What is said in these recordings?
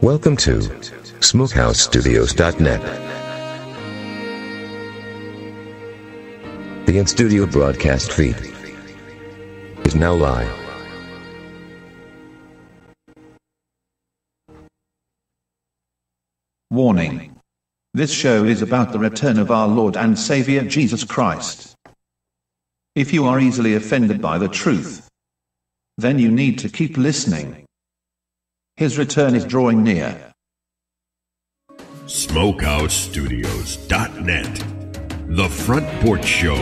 Welcome to SmokeHouseStudios.net. The in-studio broadcast feed is now live. Warning. This show is about the return of our Lord and Savior Jesus Christ. If you are easily offended by the truth, then you need to keep listening. His return is drawing near. SmokeHouseStudios.net. The Front Porch Show.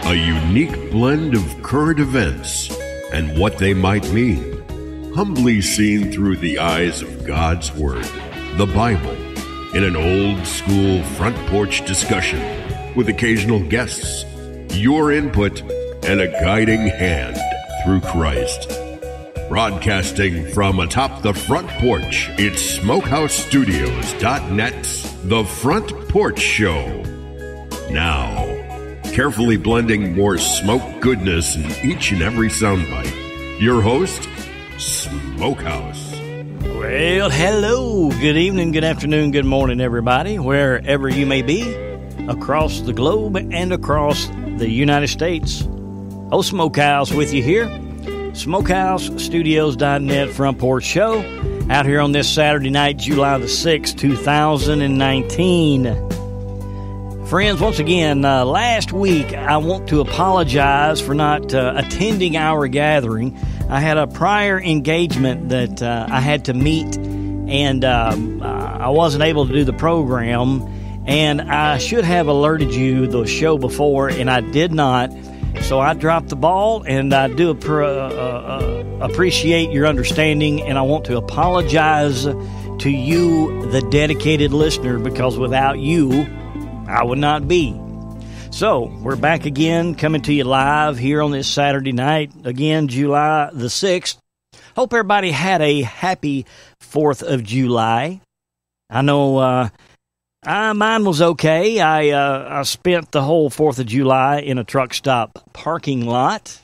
A unique blend of current events and what they might mean. Humbly seen through the eyes of God's Word, the Bible, in an old-school front porch discussion with occasional guests, your input, and a guiding hand through Christ. Broadcasting from atop the front porch, it's SmokeHouseStudios.net's The Front Porch Show. Now, carefully blending more smoke goodness in each and every soundbite, your host, Smokehouse. Well, hello, good evening, good afternoon, good morning, everybody, wherever you may be, across the globe and across the United States. Old Smokehouse with you here. SmokeHouseStudios.net Front Porch Show, out here on this Saturday night, July the 6th, 2019. Friends, once again, last week I want to apologize for not attending our gathering. I had a prior engagement that I had to meet, and I wasn't able to do the program, and I should have alerted you the show before, and I did not. So I dropped the ball, and I do appreciate your understanding, and I want to apologize to you, the dedicated listener, because without you, I would not be. So we're back again, coming to you live here on this Saturday night, again, July the 6th. Hope everybody had a happy 4th of July. I know mine was okay. I spent the whole 4th of July in a truck stop parking lot,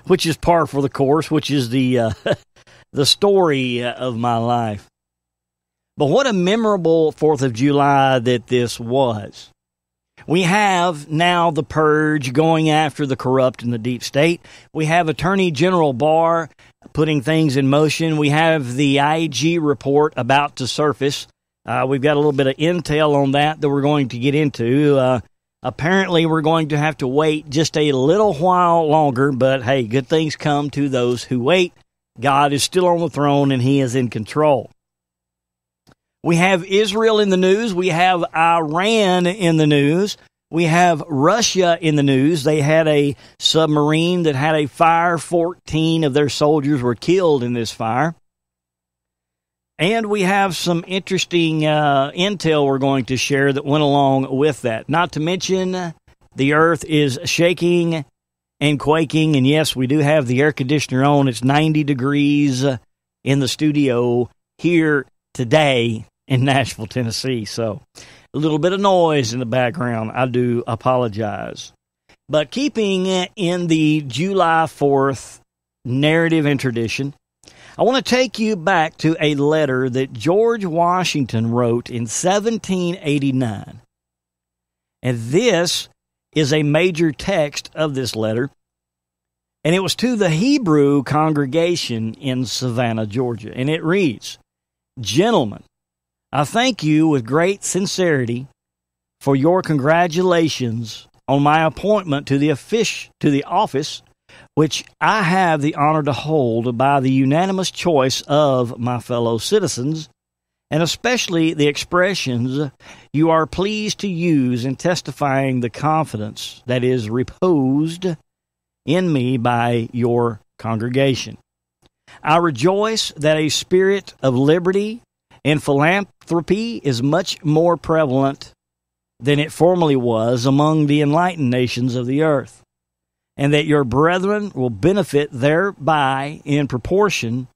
which is par for the course, which is the story of my life. But what a memorable 4th of July that this was. We have now the purge going after the corrupt in the deep state. We have Attorney General Barr putting things in motion. We have the IG report about to surface. We've got a little bit of intel on that we're going to get into. Apparently, we're going to have to wait just a little while longer, but hey, good things come to those who wait. God is still on the throne, and He is in control. We have Israel in the news. We have Iran in the news. We have Russia in the news. They had a submarine that had a fire. 14 of their soldiers were killed in this fire. And we have some interesting intel we're going to share that went along with that. Not to mention, the earth is shaking and quaking. And yes, we do have the air conditioner on. It's 90 degrees in the studio here today in Nashville, Tennessee. So a little bit of noise in the background. I do apologize. But keeping in the July 4th narrative and tradition, I want to take you back to a letter that George Washington wrote in 1789. And this is a major text of this letter. And it was to the Hebrew congregation in Savannah, Georgia. And it reads, "Gentlemen, I thank you with great sincerity for your congratulations on my appointment to the office which I have the honor to hold by the unanimous choice of my fellow citizens, and especially the expressions you are pleased to use in testifying the confidence that is reposed in me by your congregation. I rejoice that a spirit of liberty and philanthropy is much more prevalent than it formerly was among the enlightened nations of the earth, and that your brethren will benefit thereby in proportion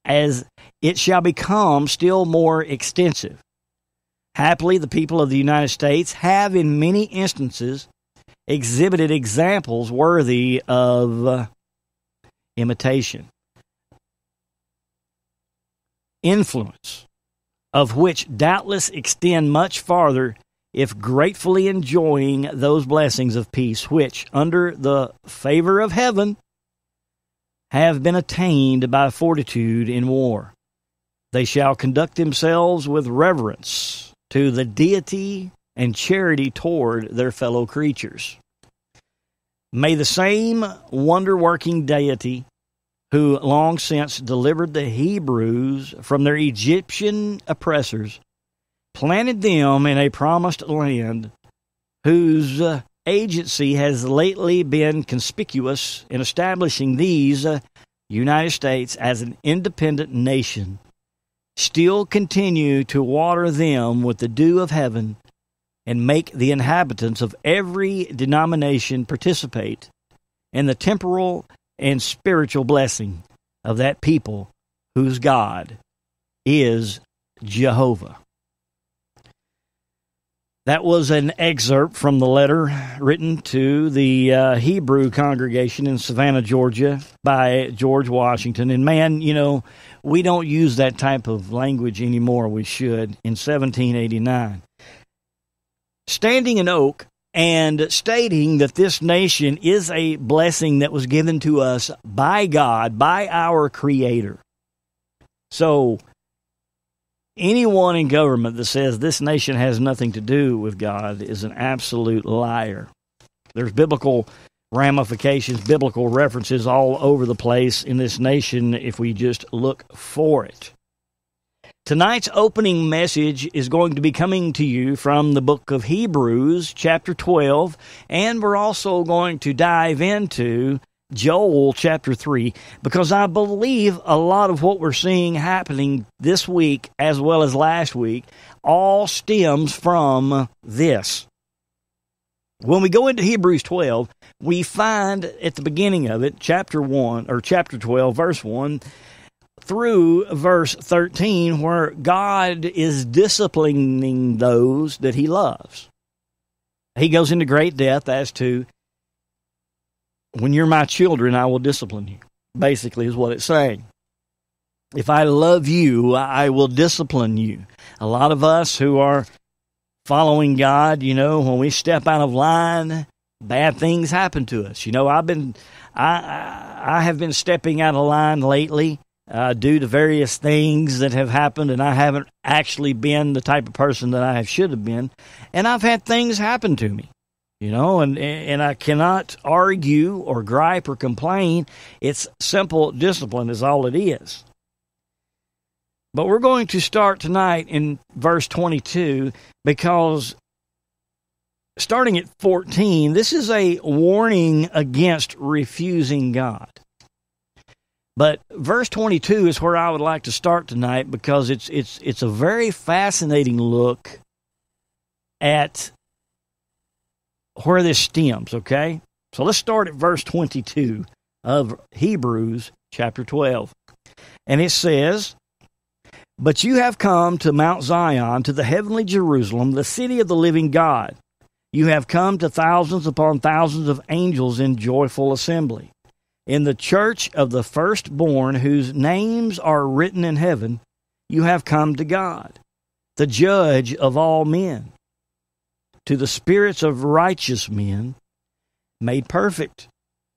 as it shall become still more extensive. Happily, the people of the United States have in many instances exhibited examples worthy of imitation." influence, of which doubtless extend much farther if gratefully enjoying those blessings of peace which, under the favor of heaven, have been attained by fortitude in war. They shall conduct themselves with reverence to the deity and charity toward their fellow creatures. May the same wonder-working deity who long since delivered the Hebrews from their Egyptian oppressors, planted them in a promised land whose agency has lately been conspicuous in establishing these United States as an independent nation, still continue to water them with the dew of heaven and make the inhabitants of every denomination participate in the temporal and spiritual blessing of that people whose God is Jehovah. That was an excerpt from the letter written to the Hebrew congregation in Savannah, Georgia by George Washington. And man, you know, we don't use that type of language anymore. We should. In 1789. Standing in oak and stating that this nation is a blessing that was given to us by God, by our Creator. So, anyone in government that says this nation has nothing to do with God is an absolute liar. There's biblical ramifications, biblical references all over the place in this nation if we just look for it. Tonight's opening message is going to be coming to you from the book of Hebrews, chapter 12, and we're also going to dive into Joel chapter 3, because I believe a lot of what we're seeing happening this week as well as last week all stems from this. When we go into Hebrews 12, we find at the beginning of it, chapter 12, verse 1, through verse 13, where God is disciplining those that He loves. He goes into great depth as to, when you're my children, I will discipline you, basically is what it's saying. If I love you, I will discipline you. A lot of us who are following God, you know, when we step out of line, bad things happen to us. You know, I have been stepping out of line lately due to various things that have happened, and I haven't actually been the type of person that I should have been, and I've had things happen to me. You know, and I cannot argue or gripe or complain. It's simple discipline is all it is. But we're going to start tonight in verse 22, because starting at 14, this is a warning against refusing God. But verse 22 is where I would like to start tonight, because it's a very fascinating look at where this stems, okay? So let's start at verse 22 of Hebrews chapter 12. And it says, "But you have come to Mount Zion, to the heavenly Jerusalem, the city of the living God. You have come to thousands upon thousands of angels in joyful assembly. In the church of the firstborn, whose names are written in heaven, you have come to God, the judge of all men, to the spirits of righteous men made perfect,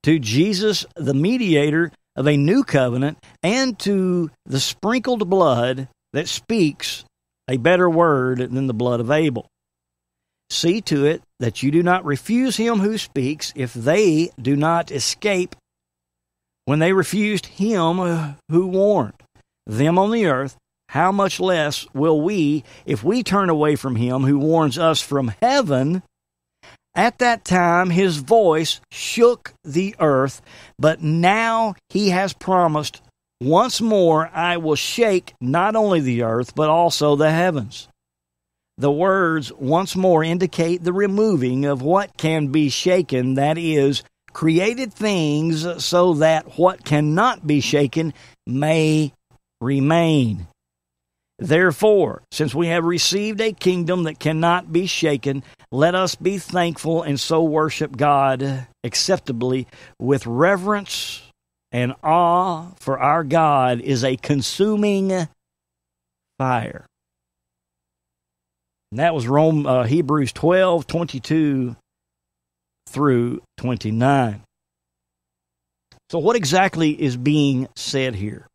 to Jesus, the mediator of a new covenant, and to the sprinkled blood that speaks a better word than the blood of Abel. See to it that you do not refuse him who speaks, if they do not escape when they refused him who warned them on the earth. How much less will we, if we turn away from him who warns us from heaven? At that time his voice shook the earth, but now he has promised, once more I will shake not only the earth, but also the heavens. The words once more indicate the removing of what can be shaken, that is, created things, so that what cannot be shaken may remain. Therefore, since we have received a kingdom that cannot be shaken, let us be thankful and so worship God acceptably with reverence and awe, for our God is a consuming fire. And that was Hebrews 12:22 through 29. So what exactly is being said here?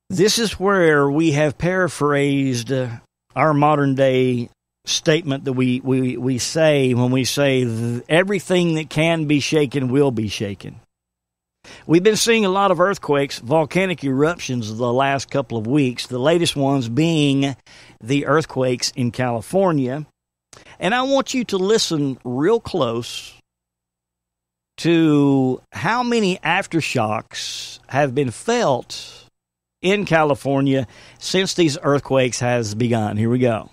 This is where we have paraphrased our modern day statement that we say when we say everything that can be shaken will be shaken. We've been seeing a lot of earthquakes, volcanic eruptions the last couple of weeks, the latest ones being the earthquakes in California. And I want you to listen real close to how many aftershocks have been felt in California since these earthquakes has begun. Here we go.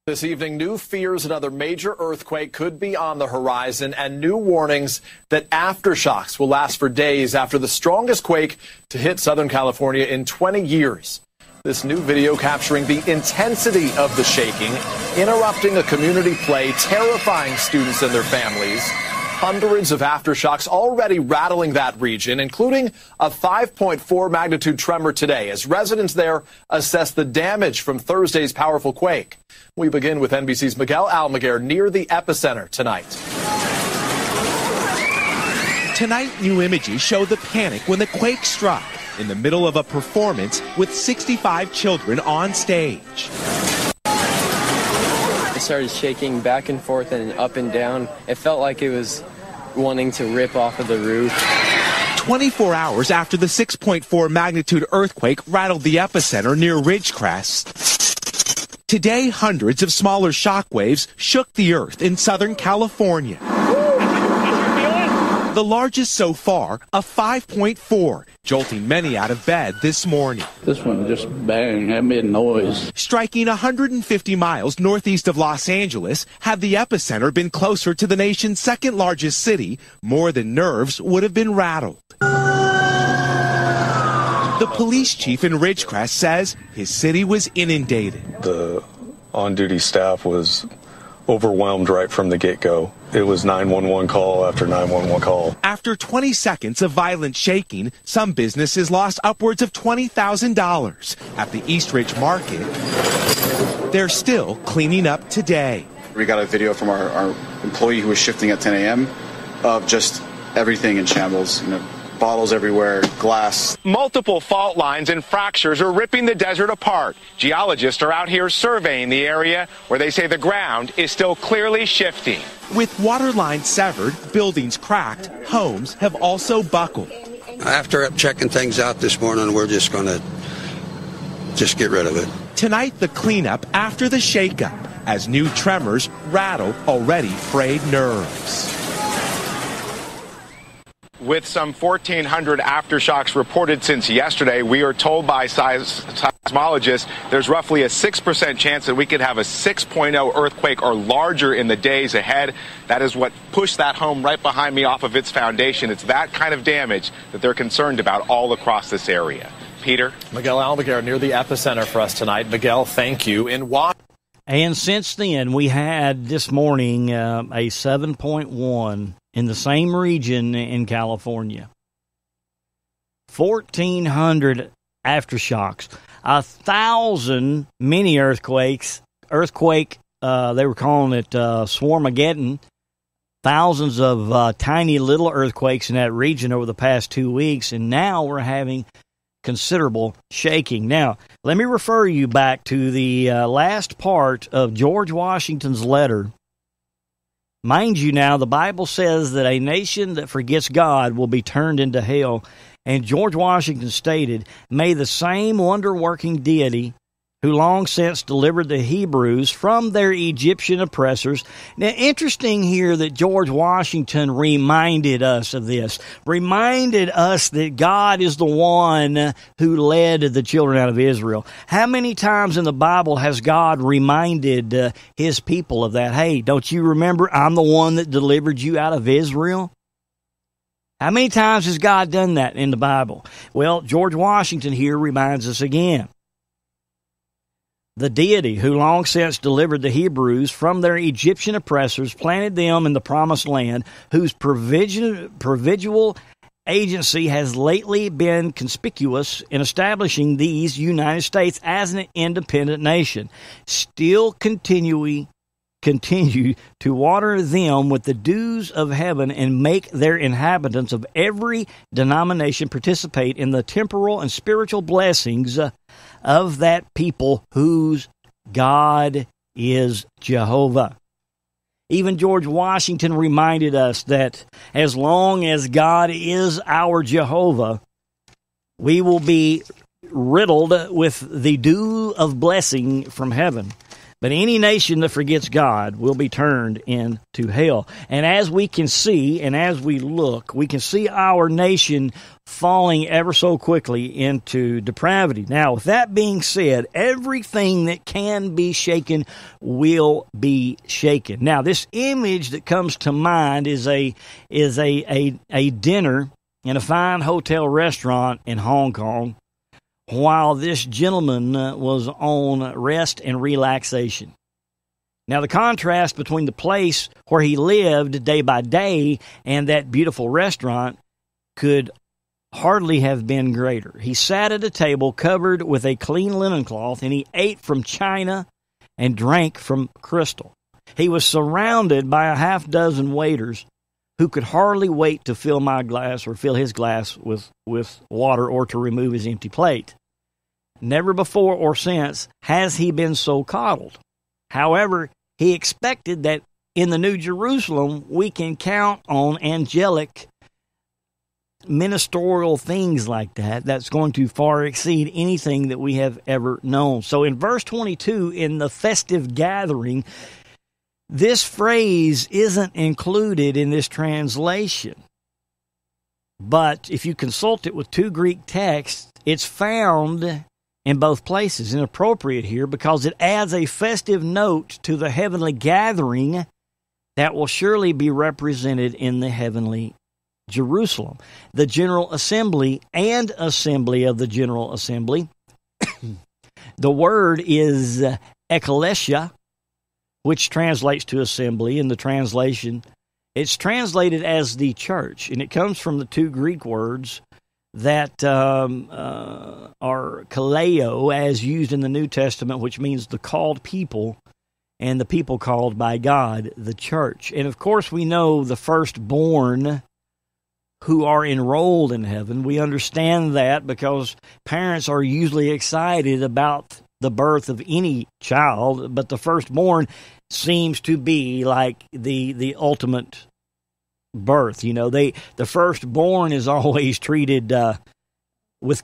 This evening, new fears another major earthquake could be on the horizon and new warnings that aftershocks will last for days after the strongest quake to hit Southern California in 20 years. This new video capturing the intensity of the shaking, interrupting a community play, terrifying students and their families. Hundreds of aftershocks already rattling that region, including a 5.4 magnitude tremor today, as residents there assess the damage from Thursday's powerful quake. We begin with NBC's Miguel Almaguer near the epicenter tonight. Tonight, new images show the panic when the quake struck in the middle of a performance with 65 children on stage. It started shaking back and forth and up and down. It felt like it was wanting to rip off of the roof. 24 hours after the 6.4 magnitude earthquake rattled the epicenter near Ridgecrest, today hundreds of smaller shock waves shook the earth in Southern California. The largest so far, a 5.4, jolting many out of bed this morning. This one just bang, that made noise. Striking 150 miles northeast of Los Angeles, had the epicenter been closer to the nation's second largest city, more than nerves would have been rattled. The police chief in Ridgecrest says his city was inundated. The on-duty staff was overwhelmed right from the get-go. It was 911 call after 911 call. After 20 seconds of violent shaking, some businesses lost upwards of $20,000. At the East Ridge Market, they're still cleaning up today. We got a video from our employee who was shifting at 10 a.m. of just everything in shambles, bottles everywhere, glass. Multiple fault lines and fractures are ripping the desert apart. Geologists are out here surveying the area where they say the ground is still clearly shifting. With water lines severed, buildings cracked, homes have also buckled. After checking things out this morning, we're just going to get rid of it. Tonight, the cleanup after the shakeup, as new tremors rattle already frayed nerves. With some 1,400 aftershocks reported since yesterday, we are told by seismologists there's roughly a 6% chance that we could have a 6.0 earthquake or larger in the days ahead. That is what pushed that home right behind me off of its foundation. It's that kind of damage that they're concerned about all across this area. Peter? Miguel Almaguer near the epicenter for us tonight. Miguel, thank you. And since then, we had this morning a 7.1 in the same region in California. 1,400 aftershocks, 1,000 mini earthquakes. They were calling it Swarmageddon. Thousands of tiny little earthquakes in that region over the past 2 weeks, and now we're having considerable shaking. Now, let me refer you back to the last part of George Washington's letter. Mind you now, the Bible says that a nation that forgets God will be turned into hell. And George Washington stated, "May the same wonder-working deity who long since delivered the Hebrews from their Egyptian oppressors." Now, interesting here that George Washington reminded us of this, reminded us that God is the one who led the children out of Israel. How many times in the Bible has God reminded his people of that? Hey, don't you remember I'm the one that delivered you out of Israel? How many times has God done that in the Bible? Well, George Washington here reminds us again. The deity who long since delivered the Hebrews from their Egyptian oppressors, planted them in the promised land, whose provisional agency has lately been conspicuous in establishing these United States as an independent nation, still continue to water them with the dews of heaven and make their inhabitants of every denomination participate in the temporal and spiritual blessings of that people whose God is Jehovah. Even George Washington reminded us that as long as God is our Jehovah, we will be riddled with the dew of blessing from heaven. But any nation that forgets God will be turned into hell. And as we can see, and as we look, we can see our nation falling ever so quickly into depravity. Now, with that being said, everything that can be shaken will be shaken. Now, this image that comes to mind is a dinner in a fine hotel restaurant in Hong Kong, while this gentleman was on rest and relaxation. Now, the contrast between the place where he lived day by day and that beautiful restaurant could hardly have been greater. He sat at a table covered with a clean linen cloth, and he ate from china and drank from crystal. He was surrounded by a half dozen waiters who could hardly wait to fill my glass or fill his glass with water or to remove his empty plate. Never before or since has he been so coddled. However, he expected that in the New Jerusalem we can count on angelic ministerial things like that. That's going to far exceed anything that we have ever known. So in verse 22, in the festive gathering, this phrase isn't included in this translation. But if you consult it with two Greek texts, it's found in both places. Inappropriate here because it adds a festive note to the heavenly gathering that will surely be represented in the heavenly Jerusalem. The General Assembly and Assembly of the General Assembly. The word is ekklesia, which translates to assembly. In the translation, it's translated as the church, and it comes from the two Greek words that are kaleo, as used in the New Testament, which means the called people, and the people called by God, the church. And of course, we know the firstborn who are enrolled in heaven. We understand that because parents are usually excited about the birth of any child, but the firstborn seems to be like the ultimate birth. You know, the firstborn is always treated with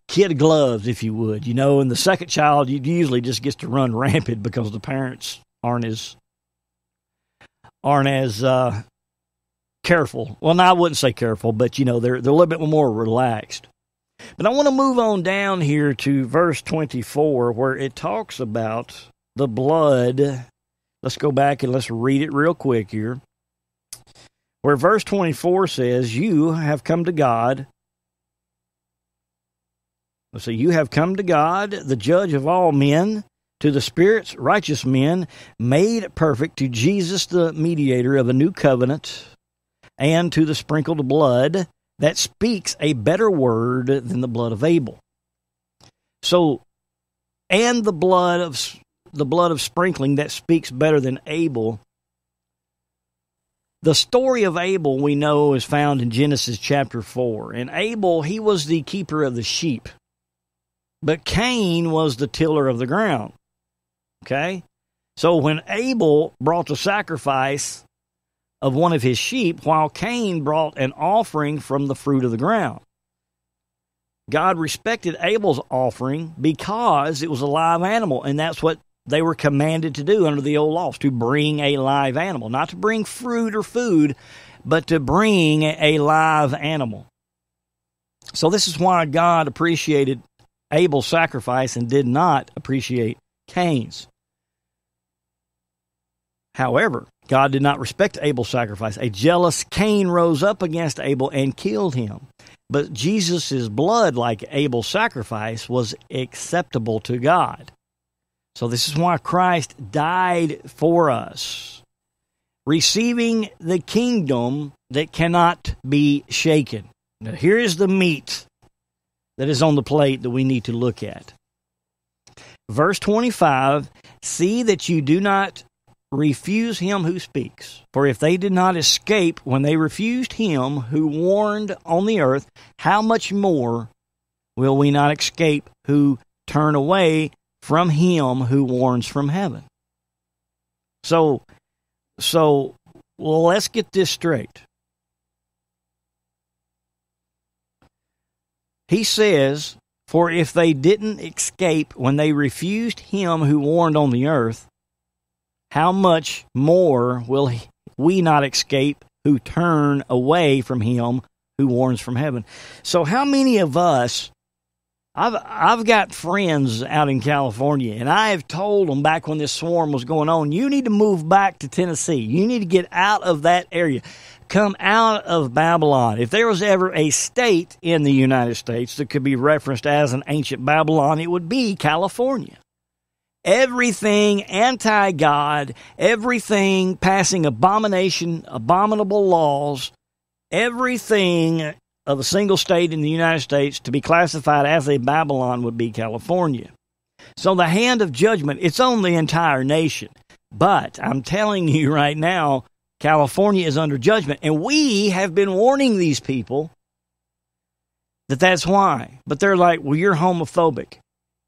kid gloves, if you would. You know, and the second child usually just gets to run rampant because the parents aren't as careful. Well, no, I wouldn't say careful, but you know, they're a little bit more relaxed. But I want to move on down here to verse 24, where it talks about the blood. Let's go back and let's read it real quick here. Where verse 24 says, you have come to God. Let's see, you have come to God, the judge of all men, to the spirits, righteous men, made perfect, to Jesus, the mediator of a new covenant, and to the sprinkled blood that speaks a better word than the blood of Abel. So, and the blood of sprinkling that speaks better than Abel. The story of Abel, we know, is found in Genesis chapter 4. And Abel, he was the keeper of the sheep. But Cain was the tiller of the ground. Okay? So when Abel brought the sacrifice of one of his sheep, while Cain brought an offering from the fruit of the ground, God respected Abel's offering because it was a live animal, and that's what they were commanded to do under the old laws, to bring a live animal. Not to bring fruit or food, but to bring a live animal. So this is why God appreciated Abel's sacrifice and did not appreciate Cain's. However, God did not respect Abel's sacrifice. A jealous Cain rose up against Abel and killed him. But Jesus' blood, like Abel's sacrifice, was acceptable to God. So this is why Christ died for us. receiving the kingdom that cannot be shaken. Now, here is the meat that is on the plate that we need to look at. Verse 25, see that you do not refuse him who speaks. For if they did not escape when they refused him who warned on the earth, how much more will we not escape who turn away from him who warns from heaven? So let's get this straight. He says, for if they didn't escape when they refused him who warned on the earth, how much more will we not escape who turn away from him who warns from heaven? So how many of us, I've got friends out in California, and I have told them back when this swarm was going on, you need to move back to Tennessee. You need to get out of that area. Come out of Babylon. If there was ever a state in the United States that could be referenced as an ancient Babylon, it would be California. Everything anti-God, everything passing abominable laws, everything of a single state in the United States to be classified as a Babylon would be California. So the hand of judgment, it's on the entire nation. But I'm telling you right now, California is under judgment. And we have been warning these people that that's why. But they're like, well, you're homophobic.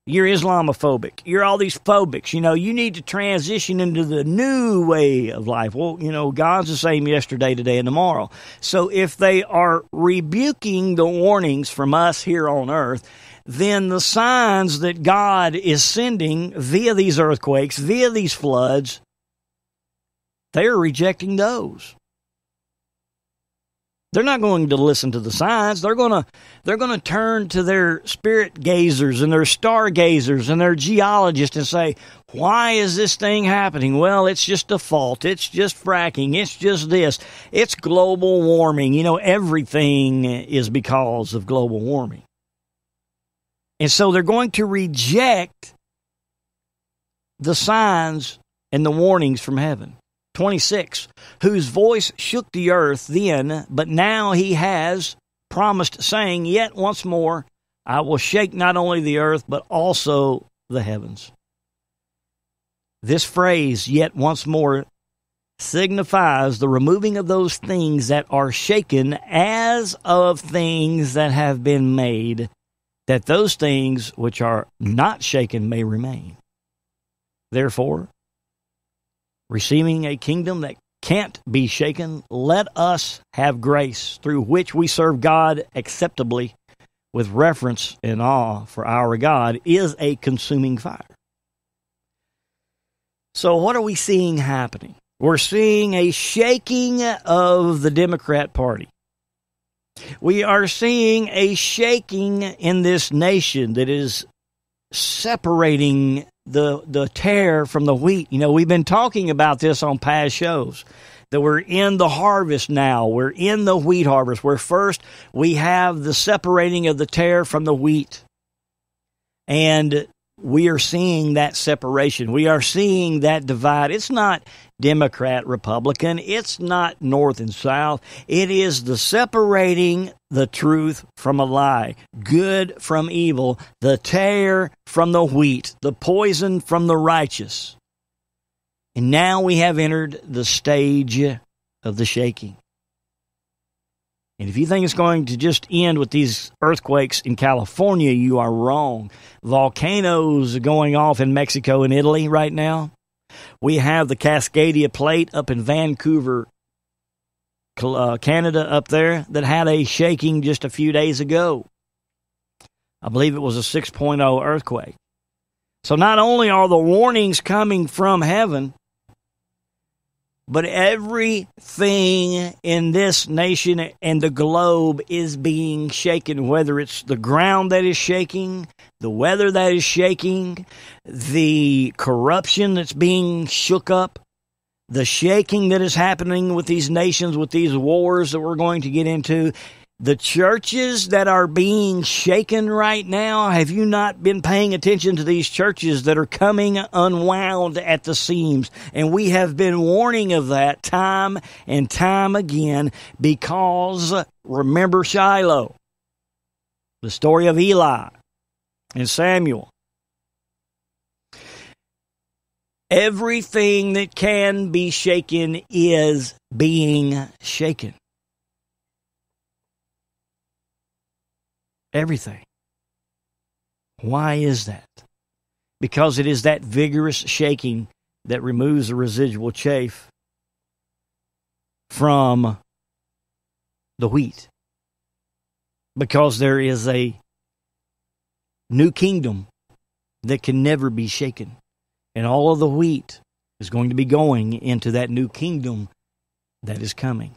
You're Islamophobic. You're all these phobics. You need to transition into the new way of life. Well, God's the same yesterday, today, and tomorrow. So if they are rebuking the warnings from us here on earth, then the signs that God is sending via these earthquakes, via these floods, they're rejecting those. They're not going to listen to the signs. They're going to turn to their spirit gazers and their stargazers and their geologists and say, why is this thing happening? Well, it's just a fault. It's just fracking. It's just this. It's global warming. Everything is because of global warming. And so they're going to reject the signs and the warnings from heaven. 26, whose voice shook the earth then, but now he has promised, saying, yet once more I will shake not only the earth, but also the heavens. This phrase, yet once more, signifies the removing of those things that are shaken as of things that have been made, that those things which are not shaken may remain. Therefore, receiving a kingdom that can't be shaken, let us have grace through which we serve God acceptably with reverence and awe, for our God is a consuming fire. So what are we seeing happening? We're seeing a shaking of the Democrat Party. We are seeing a shaking in this nation that is separating the tare from the wheat. We've been talking about this on past shows, that we're in the harvest now. We're in the wheat harvest, where first we have the separating of the tare from the wheat. And we are seeing that separation. We are seeing that divide. It's not Democrat, Republican. It's not North and South. It is the separating the truth from a lie, good from evil, the tare from the wheat, the poison from the righteous. And now we have entered the stage of the shaking. And if you think it's going to just end with these earthquakes in California, you are wrong. Volcanoes are going off in Mexico and Italy right now. We have the Cascadia Plate up in Vancouver, Canada up there, that had a shaking just a few days ago. I believe it was a 6.0 earthquake. So not only are the warnings coming from heaven, but everything in this nation and the globe is being shaken, whether it's the ground that is shaking, the weather that is shaking, the corruption that's being shook up, the shaking that is happening with these nations, with these wars that we're going to get into. The churches that are being shaken right now, have you not been paying attention to these churches that are coming unwound at the seams? And we have been warning of that time and time again because, remember Shiloh, the story of Eli and Samuel. Everything that can be shaken is being shaken. Everything. Why is that? Because it is that vigorous shaking that removes the residual chaff from the wheat. Because there is a new kingdom that can never be shaken. And all of the wheat is going to be going into that new kingdom that is coming.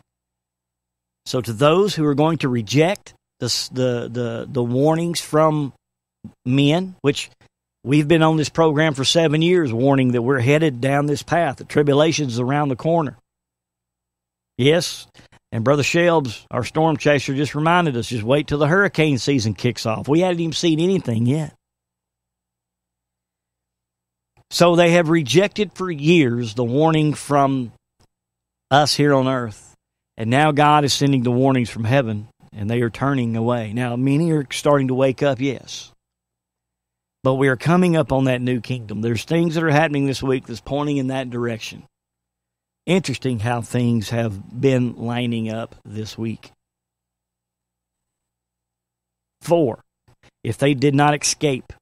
So to those who are going to reject the warnings from men, which we've been on this program for 7 years, warning that we're headed down this path, the tribulation's around the corner. Yes, and Brother Shelbs, our storm chaser, just reminded us, just wait till the hurricane season kicks off. We hadn't even seen anything yet. So they have rejected for years the warning from us here on earth. And now God is sending the warnings from heaven, and they are turning away. Now, many are starting to wake up, yes. But we are coming up on that new kingdom. There's things that are happening this week that's pointing in that direction. Interesting how things have been lining up this week. 4, if they did not escape,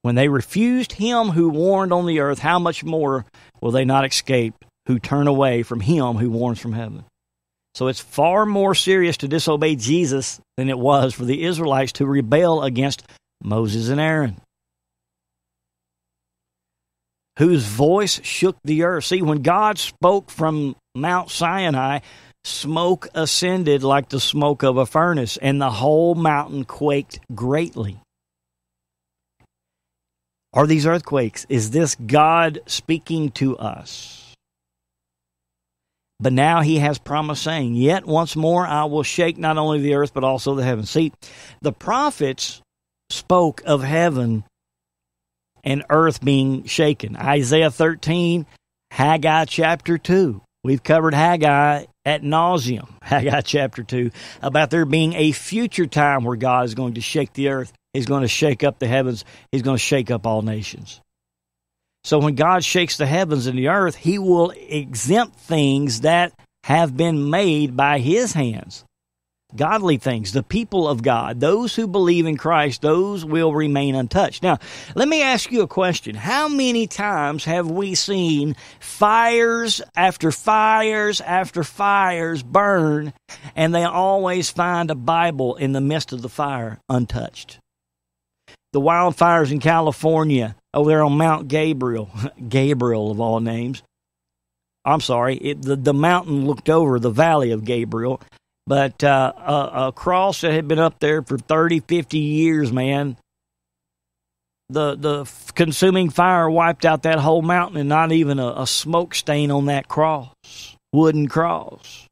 when they refused him who warned on the earth, how much more will they not escape who turn away from him who warns from heaven? So it's far more serious to disobey Jesus than it was for the Israelites to rebel against Moses and Aaron, whose voice shook the earth. See, when God spoke from Mount Sinai, smoke ascended like the smoke of a furnace, and the whole mountain quaked greatly. Are these earthquakes? Is this God speaking to us? But now he has promised, saying, yet once more I will shake not only the earth, but also the heavens. See, the prophets spoke of heaven and earth being shaken. Isaiah 13, Haggai chapter 2. We've covered Haggai ad nauseum, Haggai chapter 2, about there being a future time where God is going to shake the earth. He's going to shake up the heavens. He's going to shake up all nations. So when God shakes the heavens and the earth, he will exempt things that have been made by his hands. Godly things, the people of God, those who believe in Christ, those will remain untouched. Now, let me ask you a question. How many times have we seen fires after fires after fires burn, and they always find a Bible in the midst of the fire untouched? The wildfires in California, over there on Mount Gabriel, Gabriel of all names. I'm sorry, the mountain looked over the valley of Gabriel, but a cross that had been up there for 30, 50 years, man, the consuming fire wiped out that whole mountain and not even a smoke stain on that cross, wooden cross.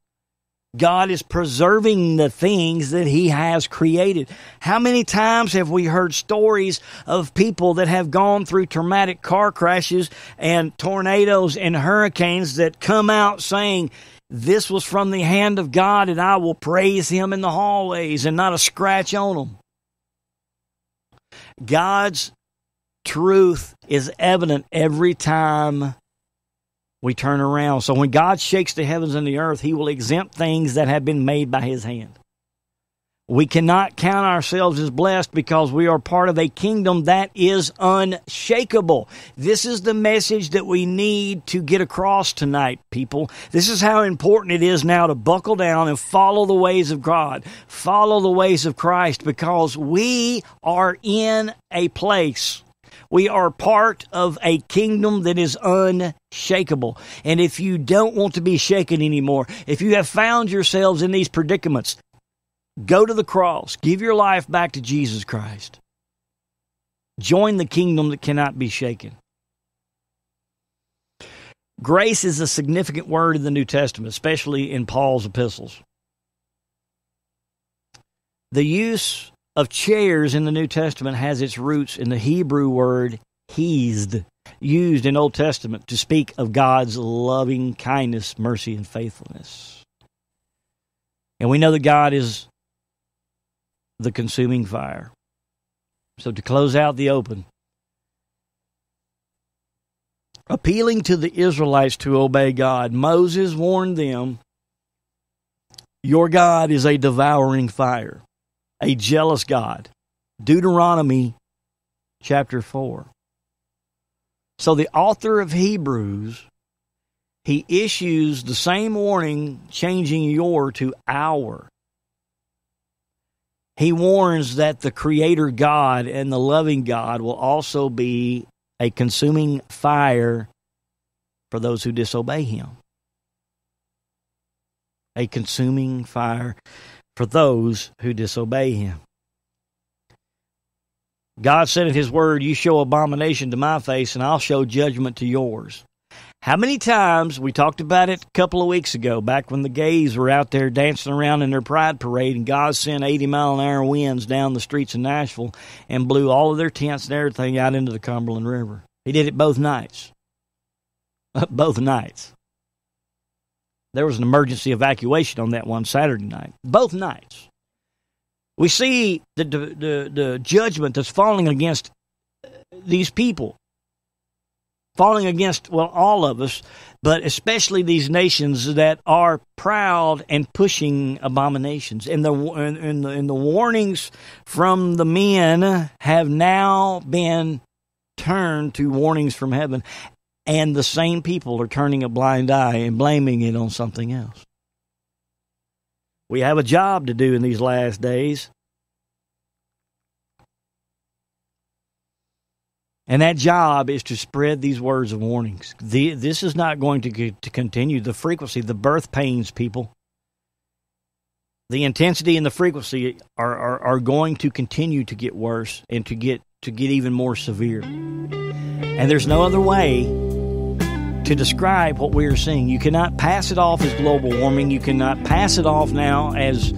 God is preserving the things that he has created. How many times have we heard stories of people that have gone through traumatic car crashes and tornadoes and hurricanes that come out saying, this was from the hand of God and I will praise him in the hallways, and not a scratch on them? God's truth is evident every time we turn around. So when God shakes the heavens and the earth, he will exempt things that have been made by his hand. We cannot count ourselves as blessed because we are part of a kingdom that is unshakable. This is the message that we need to get across tonight, people. This is how important it is now to buckle down and follow the ways of God, follow the ways of Christ, because we are in a place. We are part of a kingdom that is unshakable. And if you don't want to be shaken anymore, if you have found yourselves in these predicaments, go to the cross. Give your life back to Jesus Christ. Join the kingdom that cannot be shaken. Grace is a significant word in the New Testament, especially in Paul's epistles. The use of chairs in the New Testament has its roots in the Hebrew word hesed, used in Old Testament to speak of God's loving kindness, mercy, and faithfulness. And we know that God is the consuming fire. So to close out the open, appealing to the Israelites to obey God, Moses warned them, your God is a devouring fire, a jealous God. Deuteronomy chapter 4. So the author of Hebrews, he issues the same warning, changing your to our. He warns that the Creator God and the loving God will also be a consuming fire for those who disobey Him. A consuming fire for those who disobey Him. God said in His Word, you show abomination to my face, and I'll show judgment to yours. How many times, we talked about it a couple of weeks ago, back when the gays were out there dancing around in their pride parade, and God sent 80-mile-an-hour winds down the streets of Nashville and blew all of their tents and everything out into the Cumberland River. He did it both nights. Both nights. There was an emergency evacuation on that one Saturday night. Both nights. We see the judgment that's falling against these people. Falling against, well, all of us, but especially these nations that are proud and pushing abominations. And the warnings from the men have now been turned to warnings from heaven. And the same people are turning a blind eye and blaming it on something else. We have a job to do in these last days. And that job is to spread these words of warnings. This is not going to continue. The frequency, the birth pains, people, the intensity and the frequency are going to continue to get worse and to get even more severe. And there's no other way to describe what we are seeing. You cannot pass it off as global warming. You cannot pass it off now as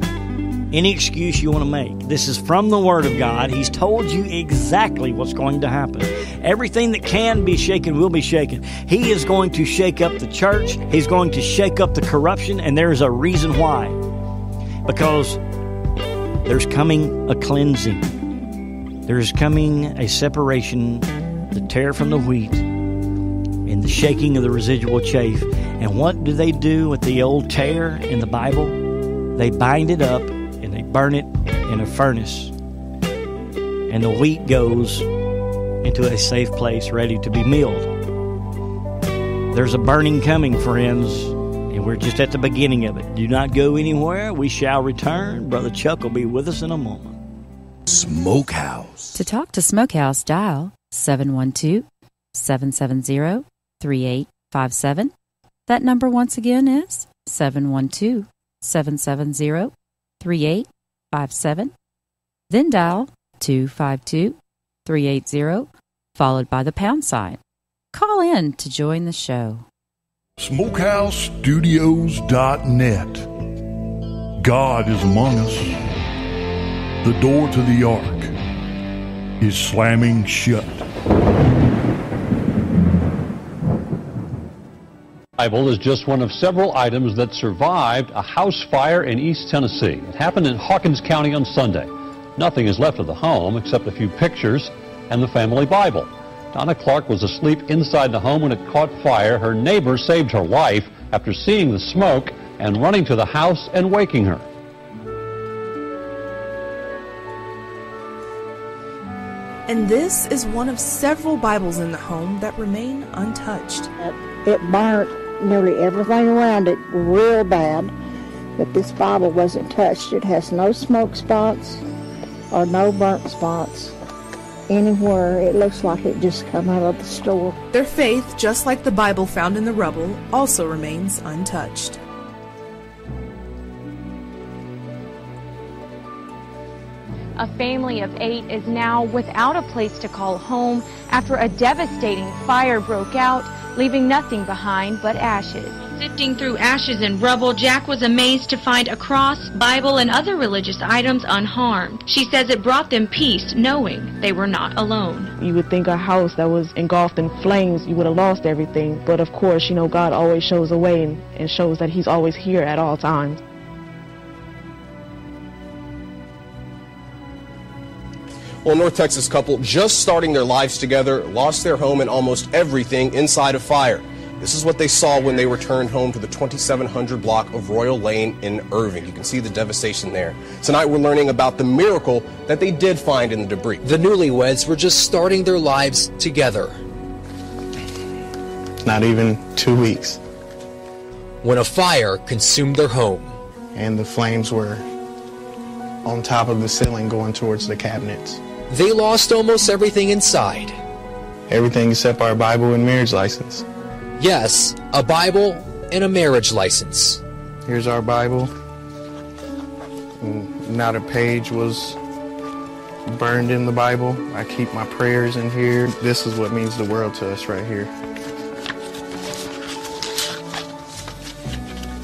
any excuse you want to make. This is from the Word of God. He's told you exactly what's going to happen. Everything that can be shaken will be shaken. He is going to shake up the church. He's going to shake up the corruption, and there's a reason why. Because there's coming a cleansing. There's coming a separation, the tare from the wheat, and the shaking of the residual chaff. And what do they do with the old tare in the Bible? They bind it up and they burn it in a furnace. And the wheat goes into a safe place ready to be milled. There's a burning coming, friends, and we're just at the beginning of it. Do not go anywhere. We shall return. Brother Chuck will be with us in a moment. Smokehouse. To talk to Smokehouse, dial 712-770-3857. That number once again is 712-770-3857. Then dial 252-380, followed by the pound sign. Call in to join the show. SmokehouseStudios.net. God is among us. The door to the ark is slamming shut. Bible is just one of several items that survived a house fire in East Tennessee. It happened in Hawkins County on Sunday. Nothing is left of the home except a few pictures and the family Bible. Donna Clark was asleep inside the home when it caught fire. Her neighbor saved her life after seeing the smoke and running to the house and waking her. And this is one of several Bibles in the home that remain untouched. It burnt nearly everything around it real bad, but this Bible wasn't touched. It has no smoke spots or no burnt spots anywhere. It looks like it just come out of the store. Their faith, just like the Bible found in the rubble, also remains untouched. A family of 8 is now without a place to call home after a devastating fire broke out, leaving nothing behind but ashes. Sifting through ashes and rubble, Jack was amazed to find a cross, Bible, and other religious items unharmed. She says it brought them peace, knowing they were not alone. You would think a house that was engulfed in flames, you would have lost everything. But of course, you know, God always shows a way and shows that He's always here at all times. Well, a North Texas couple just starting their lives together lost their home and almost everything inside a fire. This is what they saw when they returned home to the 2700 block of Royal Lane in Irving. You can see the devastation there. Tonight we're learning about the miracle that they did find in the debris. The newlyweds were just starting their lives together. Not even 2 weeks. When a fire consumed their home. And the flames were on top of the ceiling going towards the cabinets. They lost almost everything inside. Everything except our Bible and marriage license. Yes, a Bible and a marriage license. Here's our Bible. And not a page was burned in the Bible. I keep my prayers in here. This is what means the world to us right here.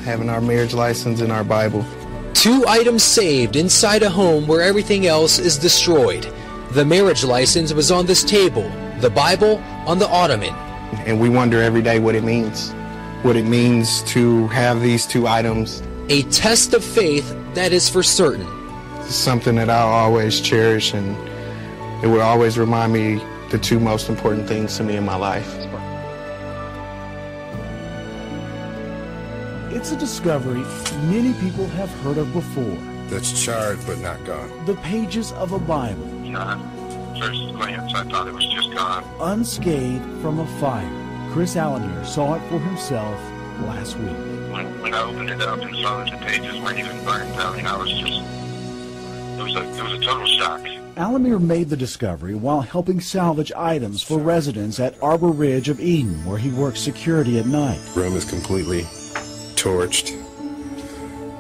Having our marriage license and our Bible. 2 items saved inside a home where everything else is destroyed. The marriage license was on this table, the Bible on the ottoman. And we wonder every day what it means to have these 2 items. A test of faith that is for certain. It's something that I'll always cherish, and it will always remind me the 2 most important things to me in my life. It's a discovery many people have heard of before. That's charred but not gone. The pages of a Bible. First glance, I thought it was just gone. Unscathed from a fire. Chris Alanier saw it for himself last week. When I opened it up and saw that the pages weren't even burned, I mean, it was a total shock. Alanier made the discovery while helping salvage items for residents at Arbor Ridge of Eden, where he works security at night. The room is completely torched,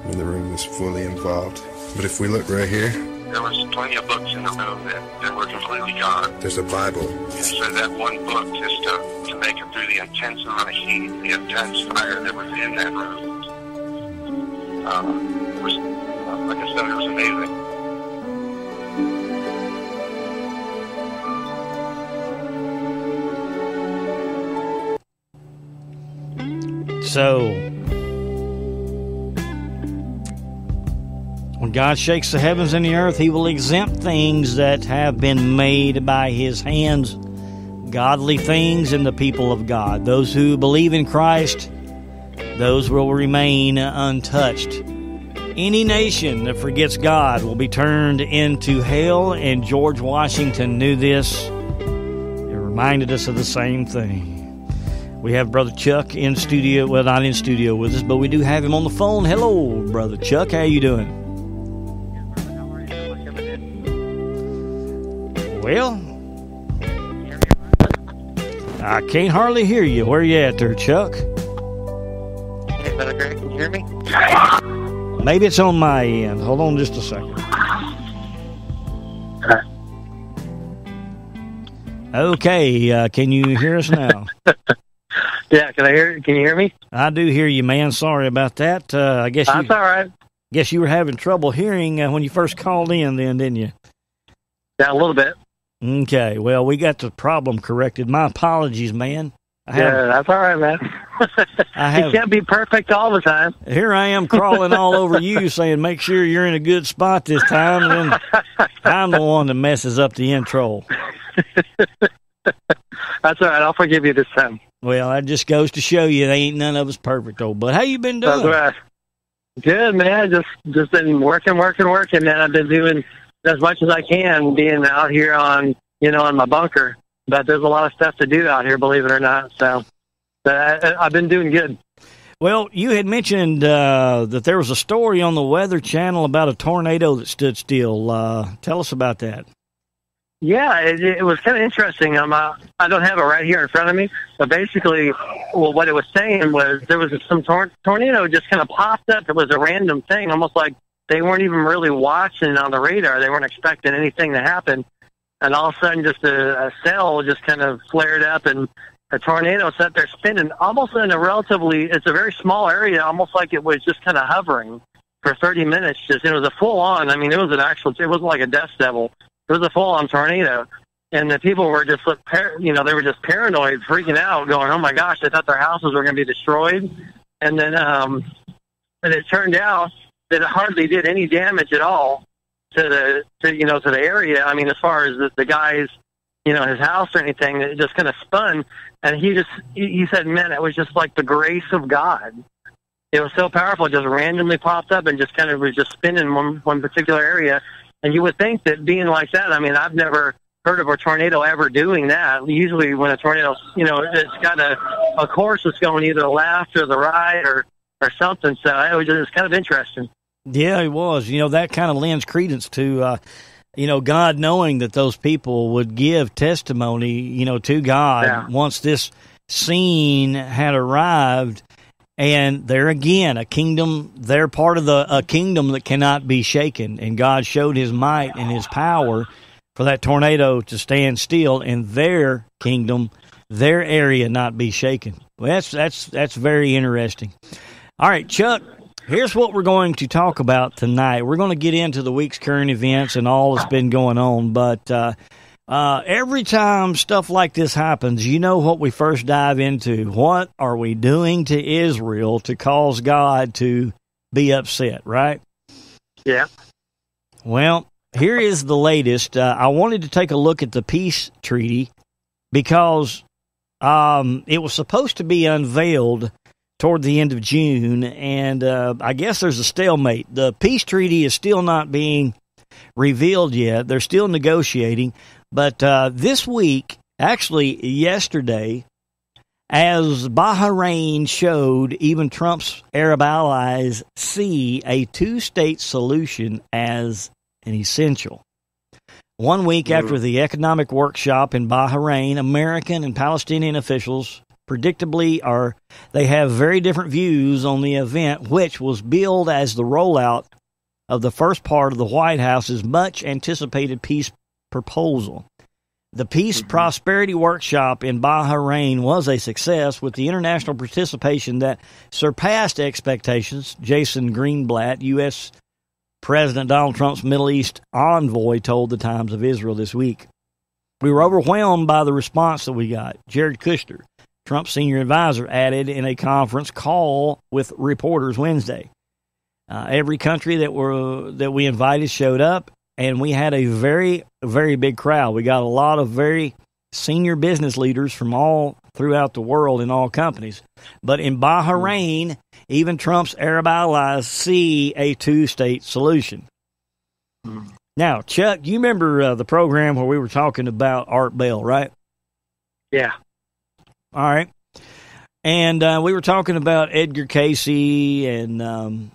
and the room is fully involved. But if we look right here, there was plenty of books in the room that were completely gone. There's a Bible. And so that one book, just to make it through the intense amount of heat, the intense fire that was in that room, was, like I said, it was amazing. So, when God shakes the heavens and the earth, He will exempt things that have been made by His hands, godly things in the people of God. Those who believe in Christ, those will remain untouched. Any nation that forgets God will be turned into hell, and George Washington knew this. It reminded us of the same thing. We have Brother Chuck in studio, well, not in studio with us, but we do have him on the phone. Hello, Brother Chuck. How you doing? Well, I can't hardly hear you. Where you at there, Chuck? Hey, Brother Greg, can you hear me? Maybe it's on my end. Hold on just a second. Okay, can you hear us now? Yeah, can you hear me? I do hear you, man. Sorry about that. I guess that's all right. Guess you were having trouble hearing when you first called in, then, didn't you? Yeah, a little bit. Okay, well, we got the problem corrected. My apologies, man. Yeah, that's all right, man. You can't be perfect all the time. Here I am crawling all over you saying, make sure you're in a good spot this time, and then I'm the one that messes up the intro. That's all right. I'll forgive you this time. Well, that just goes to show you they ain't none of us perfect, though. But how you been doing? That's right. Good, man. Just been working, man. I've been doing as much as I can, being out here on my bunker. But there's a lot of stuff to do out here, believe it or not. So I've been doing good. Well, you had mentioned that there was a story on the Weather Channel about a tornado that stood still. Tell us about that. Yeah, it was kind of interesting. I don't have it right here in front of me, but basically, what it was saying was there was some tornado just kind of popped up. It was a random thing, almost like they weren't even really watching on the radar. They weren't expecting anything to happen. And all of a sudden, just a cell just kind of flared up and a tornado sat there spinning almost in it's a very small area, almost like it was just kind of hovering for 30 minutes. It was a full-on, it wasn't like a Death Devil. It was a full-on tornado. And the people were just, they were just paranoid, freaking out, going, oh my gosh, they thought their houses were going to be destroyed. And then, and it turned out that it hardly did any damage at all to the area. As far as the guy's, his house or anything, it just kind of spun. And he said, man, it was just like the grace of God. It was so powerful. It just randomly popped up and just kind of was just spinning one particular area. And you would think that being like that, I've never heard of a tornado ever doing that. Usually when a tornado, it's got a course that's going either the left or the right or something. So it was kind of interesting. Yeah, it was. That kind of lends credence to, God knowing that those people would give testimony, to God once this scene had arrived. And there again, a kingdom, they're part of a kingdom that cannot be shaken. And God showed his might and his power for that tornado to stand still in their kingdom, their area not be shaken. Well, that's very interesting. All right, Chuck, here's what we're going to talk about tonight. We're going to get into the week's current events and all that's been going on, but every time stuff like this happens, what we first dive into. What are we doing to Israel to cause God to be upset, right? Yeah. Well, here is the latest. I wanted to take a look at the peace treaty because it was supposed to be unveiled toward the end of June, and I guess there's a stalemate. The peace treaty is still not being revealed yet. They're still negotiating. But this week, actually yesterday, as Bahrain showed, even Trump's Arab allies see a two-state solution as an essential. 1 week after the economic workshop in Bahrain, American and Palestinian officials predictably they have very different views on the event, which was billed as the rollout of the first part of the White House's much-anticipated peace proposal. The Peace Prosperity Workshop in Bahrain was a success with the international participation that surpassed expectations, Jason Greenblatt, U.S. President Donald Trump's Middle East envoy, told the Times of Israel this week. We were overwhelmed by the response that we got, Jared Kushner, Trump's senior advisor, added in a conference call with reporters Wednesday. Every country that we invited showed up, and we had a very, very big crowd. We got a lot of very senior business leaders from all throughout the world in all companies. But in Bahrain, even Trump's Arab allies see a two-state solution. Now, Chuck, you remember the program where we were talking about Art Bell, right? Yeah. All right. And we were talking about Edgar Casey and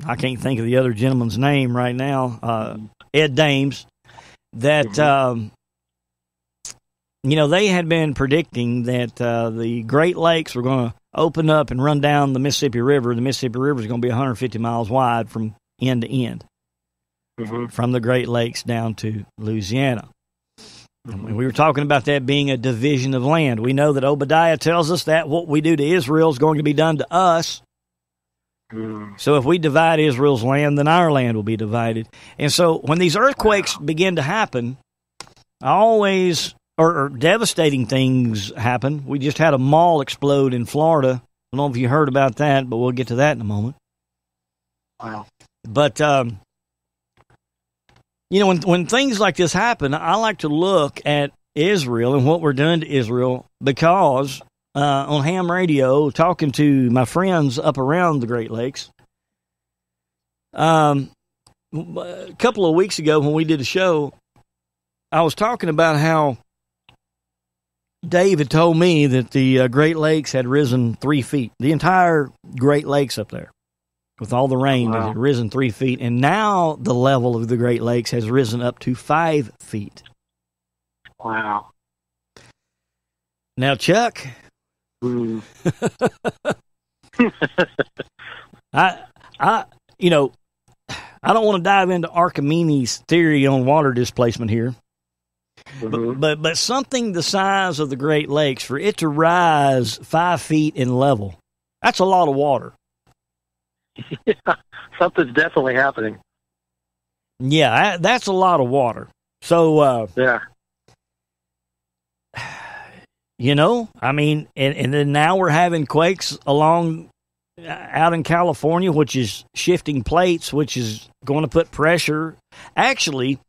I can't think of the other gentleman's name right now, Ed Dames, that, they had been predicting that the Great Lakes were going to open up and run down the Mississippi River. The Mississippi River is going to be 150 miles wide from end to end, from the Great Lakes down to Louisiana. And we were talking about that being a division of land. We know that Obadiah tells us that what we do to Israel is going to be done to us. So if we divide Israel's land, then our land will be divided. And so when these earthquakes begin to happen, or devastating things happen. We just had a mall explode in Florida. I don't know if you heard about that, but we'll get to that in a moment. Wow. But, when things like this happen, I like to look at Israel and what we're doing to Israel because on ham radio, talking to my friends up around the Great Lakes, a couple of weeks ago when we did a show, I was talking about how Dave had told me that the Great Lakes had risen 3 feet. The entire Great Lakes up there, with all the rain, had risen 3 feet. And now the level of the Great Lakes has risen up to 5 feet. Wow. Now, Chuck, I don't want to dive into Archimedes' theory on water displacement here, But something the size of the Great Lakes, for it to rise 5 feet in level, that's a lot of water. Yeah, something's definitely happening. Yeah, that's a lot of water. So, yeah. You know, I mean, and then now we're having quakes out in California, which is shifting plates, which is going to put pressure. Actually,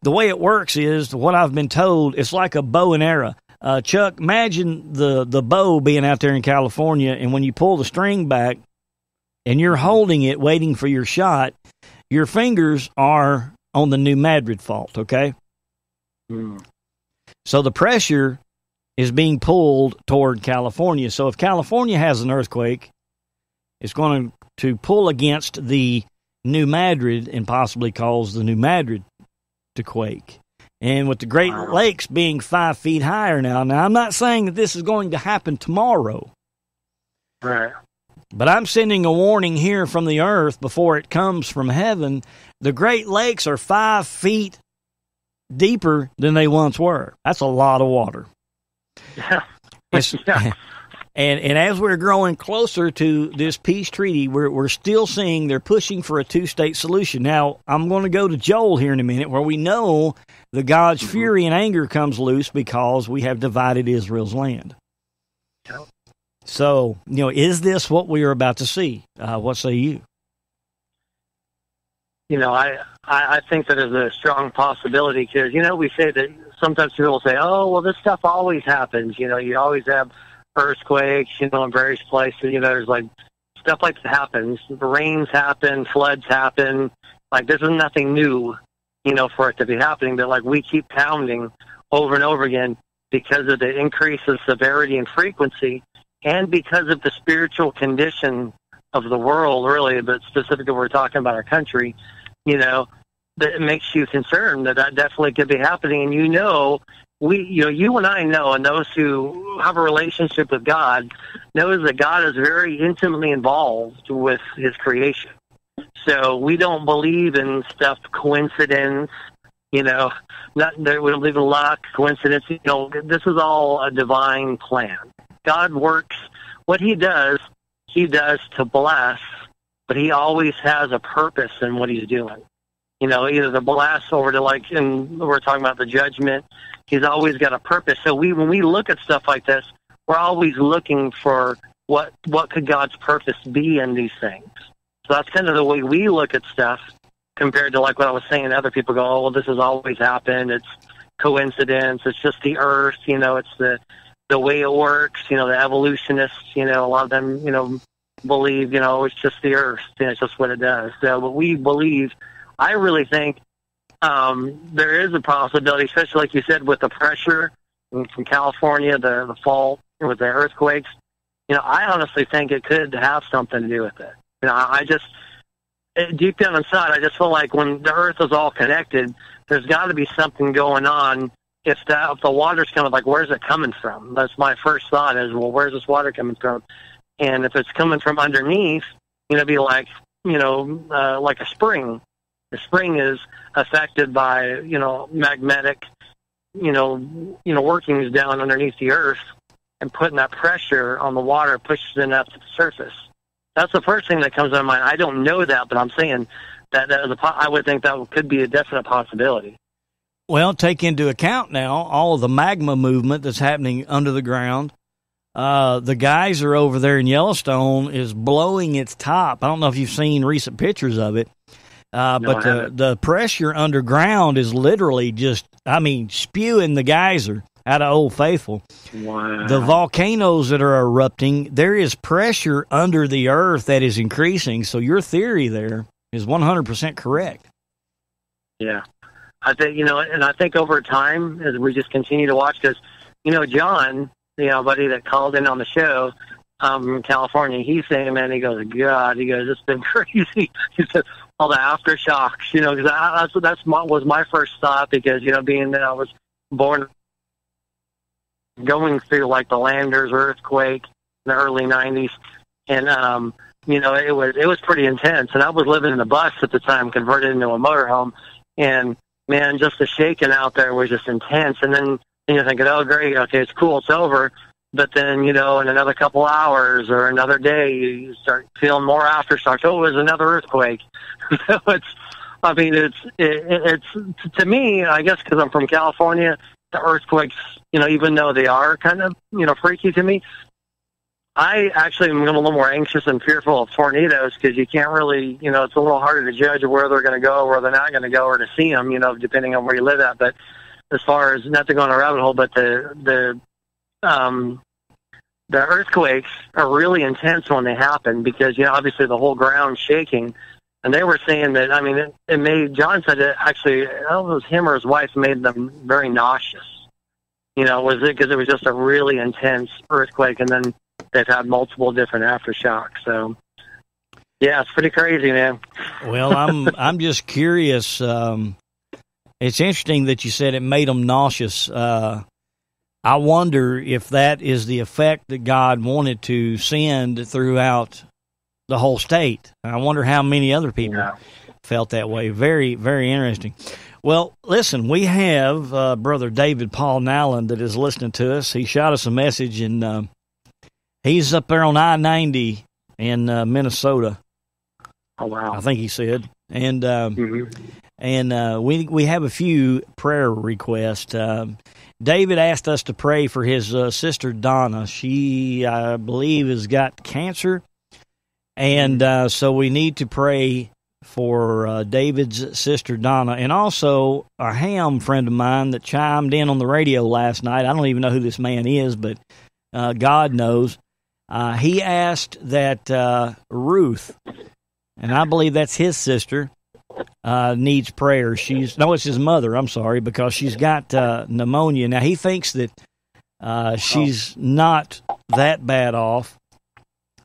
the way it works is, what I've been told, it's like a bow and arrow. Chuck, imagine the bow being out there in California, and when you pull the string back and you're holding it, waiting for your shot, your fingers are on the New Madrid fault, okay? So the pressure is being pulled toward California. So if California has an earthquake, it's going to pull against the New Madrid and possibly cause the New Madrid to quake. And with the Great Lakes being 5 feet higher now I'm not saying that this is going to happen tomorrow. Right. But I'm sending a warning here from the earth before it comes from heaven. The Great Lakes are 5 feet deeper than they once were. That's a lot of water. Yeah. Yeah. And as we're growing closer to this peace treaty, we're still seeing they're pushing for a two-state solution. Now, I'm going to go to Joel here in a minute, where we know the God's fury and anger comes loose because we have divided Israel's land. Yep. So, you know, is this what we are about to see? What say you? You know, I think that is a strong possibility because, you know, we say that sometimes people say, oh, well, this stuff always happens. You know, you always have earthquakes, you know, in various places. You know, there's like stuff like that happens. Rains happen, floods happen. Like, this is nothing new, you know, for it to be happening. But like, we keep pounding over and over again because of the increase of severity and frequency, and because of the spiritual condition of the world, really, but specifically we're talking about our country. You know, that it makes you concerned that definitely could be happening. And you know, you and I know, and those who have a relationship with God knows that God is very intimately involved with His creation. So we don't believe in stuff coincidence. You know, we don't believe in luck, coincidence. You know, this is all a divine plan. God works. What He does to bless, but He always has a purpose in what He's doing. You know, either the bless over to, like, and we're talking about the judgment. He's always got a purpose. So when we look at stuff like this, we're always looking for what could God's purpose be in these things. So that's kind of the way we look at stuff compared to, like, what I was saying. Other people go, oh, well, this has always happened. It's coincidence. It's just the earth. You know, it's the way it works. You know, the evolutionists, you know, a lot of them, you know, believe, you know, it's just the earth. You know, it's just what it does. So what we believe, I really think there is a possibility, especially like you said, with the pressure from California, the fault with the earthquakes. You know, I honestly think it could have something to do with it. You know, I just, deep down inside, I just feel like when the earth is all connected, there's got to be something going on. If the water's coming, like, where's it coming from? That's my first thought is, well, where's this water coming from? And if it's coming from underneath, you know, it'd be like, you know, like a spring. The spring is affected by, you know, magnetic, you know, workings down underneath the earth, and putting that pressure on the water pushes it up to the surface. That's the first thing that comes to my mind. I don't know that, but I'm saying that I would think that could be a definite possibility. Well, take into account now all of the magma movement that's happening under the ground. The geyser over there in Yellowstone is blowing its top. I don't know if you've seen recent pictures of it. But the pressure underground is literally just, I mean, spewing the geyser out of Old Faithful. Wow. The volcanoes that are erupting, there is pressure under the earth that is increasing. So your theory there is 100% correct. Yeah. I think, you know, and I think over time, as we just continue to watch, because, you know, John, you know, buddy that called in on the show from California, he's saying, man, he goes, God, he goes, it's been crazy. He said, all the aftershocks, you know, because was my first thought, because, you know, being that I was born going through, like, the Landers earthquake in the early 90s, and, you know, it was pretty intense, and I was living in a bus at the time, converted into a motorhome, and man, just the shaking out there was just intense. And then you're thinking, oh, great, okay, it's cool, it's over. But then, in another couple hours or another day, you start feeling more aftershocks. Oh, it was another earthquake. So it's to me, I guess because I'm from California, the earthquakes, even though they are kind of, freaky to me, I actually am a little more anxious and fearful of tornadoes because you can't really, it's a little harder to judge where they're going to go, where they're not going to go, or to see them, depending on where you live at. But as far as, not to go on a rabbit hole, but the earthquakes are really intense when they happen because, obviously the whole ground's shaking. And they were saying that, it made, John said it actually, I don't know if it was him or his wife, made them very nauseous. Was it because it was just a really intense earthquake, and then they've had multiple different aftershocks. So, yeah, it's pretty crazy, man. Well, I'm just curious. It's interesting that you said it made them nauseous. I wonder if that is the effect that God wanted to send throughout the whole state. I wonder how many other people felt that way. Very, very interesting. Well, listen, we have Brother David Paul Nowland that is listening to us. He shot us a message, and he's up there on I-90 in Minnesota. Oh, wow. I think he said. And we have a few prayer requests. David asked us to pray for his sister Donna. She, I believe, has got cancer. And so we need to pray for David's sister Donna. And also a ham friend of mine that chimed in on the radio last night. I don't even know who this man is, but God knows. He asked that Ruth, and I believe that's his sister, needs prayer. It's his mother, I'm sorry, because she's got pneumonia. Now, he thinks that she's not that bad off,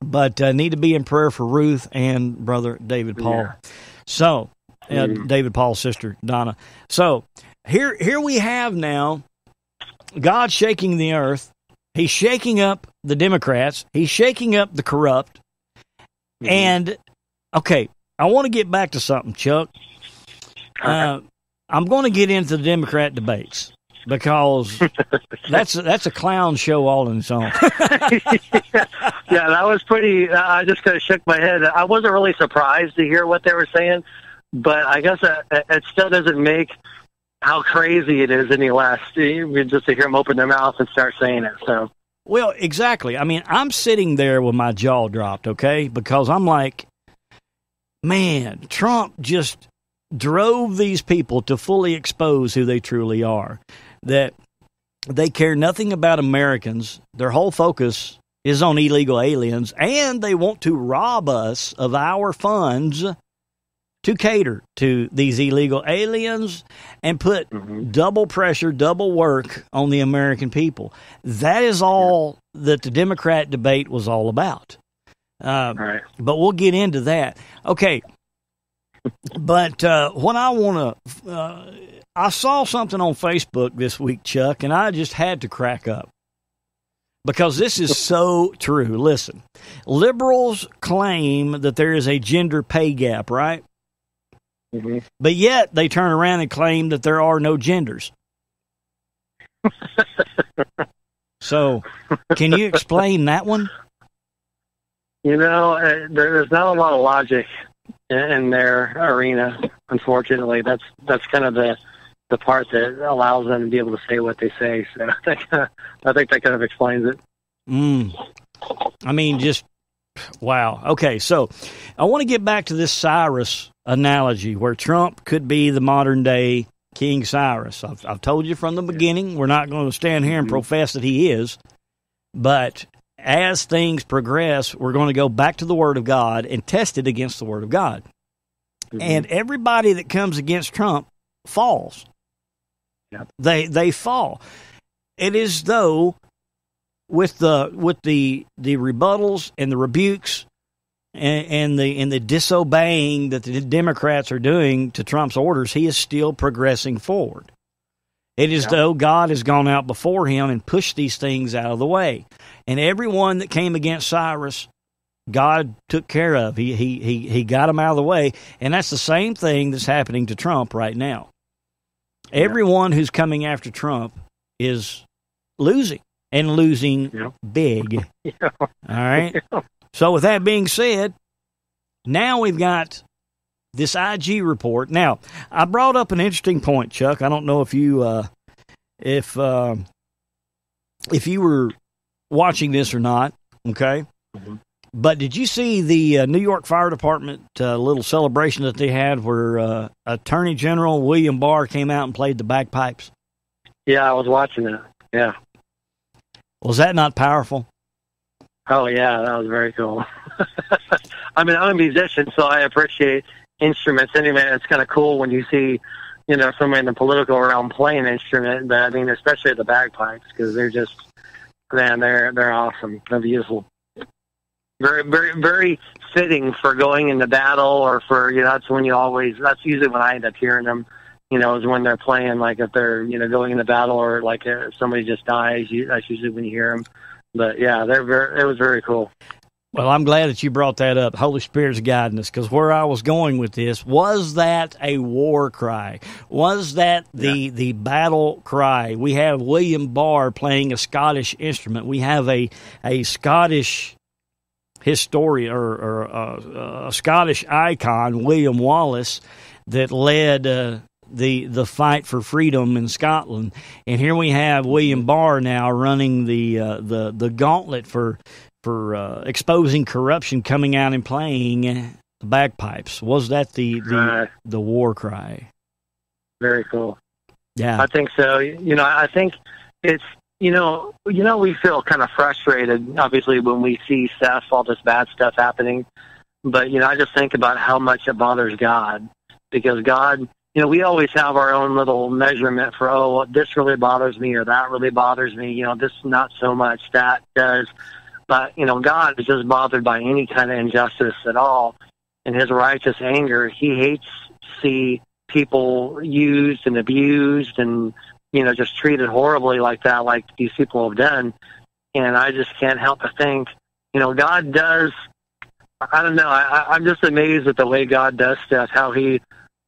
but need to be in prayer for Ruth and Brother David Paul. Yeah. So, David Paul's sister, Donna. So, here we have now God shaking the earth. He's shaking up the Democrats. He's shaking up the corrupt. Mm-hmm. And, okay, I want to get back to something, Chuck. I'm going to get into the Democrat debates because that's a clown show all in its own. Yeah, that was pretty. I just kind of shook my head. I wasn't really surprised to hear what they were saying, but I guess it still doesn't make how crazy it is any less just to hear them open their mouth and start saying it. So, well, exactly. I mean, I'm sitting there with my jaw dropped, okay, because I'm like, man, Trump just drove these people to fully expose who they truly are, that they care nothing about Americans. Their whole focus is on illegal aliens, and they want to rob us of our funds to cater to these illegal aliens and put double pressure, double work on the American people. That is all that the Democrat debate was all about. Right. But we'll get into that. Okay. But what I want to, I saw something on Facebook this week, Chuck, and I just had to crack up because this is so true. Listen, liberals claim that there is a gender pay gap, right? Mm-hmm. But yet they turn around and claim that there are no genders. So, can you explain that one? There's not a lot of logic in their arena, unfortunately. That's kind of the part that allows them to be able to say what they say. So I think that kind of explains it. I mean, just wow. Okay, so I want to get back to this Cyrus analogy where Trump could be the modern day King Cyrus. I've told you from the beginning, we're not going to stand here and profess that he is, but as things progress, we're going to go back to the Word of God and test it against the Word of God. Mm-hmm. And everybody that comes against Trump falls. Yep. They fall. It is though with the rebuttals and the rebukes and the disobeying that the Democrats are doing to Trump's orders, he is still progressing forward. It is though God has gone out before him and pushed these things out of the way. And everyone that came against Cyrus, God took care of. He got them out of the way. And that's the same thing that's happening to Trump right now. Everyone who's coming after Trump is losing, and losing big. All right? So with that being said, now we've got this IG report. Now, I brought up an interesting point, Chuck. I don't know if you if you were watching this or not, okay? Mm-hmm. But did you see the New York Fire Department little celebration that they had where Attorney General William Barr came out and played the bagpipes? Yeah, I was watching that. Yeah. Was that not powerful? Oh, yeah, that was very cool. I mean, I'm a musician, so I appreciate instruments. Anyway, it's kind of cool when you see, somebody in the political realm playing an instrument, but I mean, especially the bagpipes, because they're just, man, they're awesome. They're beautiful. Very, very, very fitting for going into battle, or for, that's usually when I end up hearing them, is when they're playing, like if they're, going into battle, or like if somebody just dies, that's usually when you hear them. But yeah, it was very cool. Well, I'm glad that you brought that up. Holy Spirit's guiding us, because where I was going with this, was that a war cry? Was that the battle cry? We have William Barr playing a Scottish instrument. We have a Scottish historian or a Scottish icon, William Wallace, that led the fight for freedom in Scotland. And here we have William Barr now running the gauntlet for exposing corruption, coming out and playing the bagpipes. Was that the war cry? Very cool. Yeah, I think so. I think it's we feel kind of frustrated, obviously, when we see all this bad stuff happening. But I just think about how much it bothers God, because God, we always have our own little measurement for, this really bothers me, or that really bothers me. This not so much, that does. But, God is just bothered by any kind of injustice at all. In his righteous anger, he hates to see people used and abused and, just treated horribly like that, like these people have done. And I just can't help but think, God does, I don't know, I'm just amazed at the way God does stuff, how he,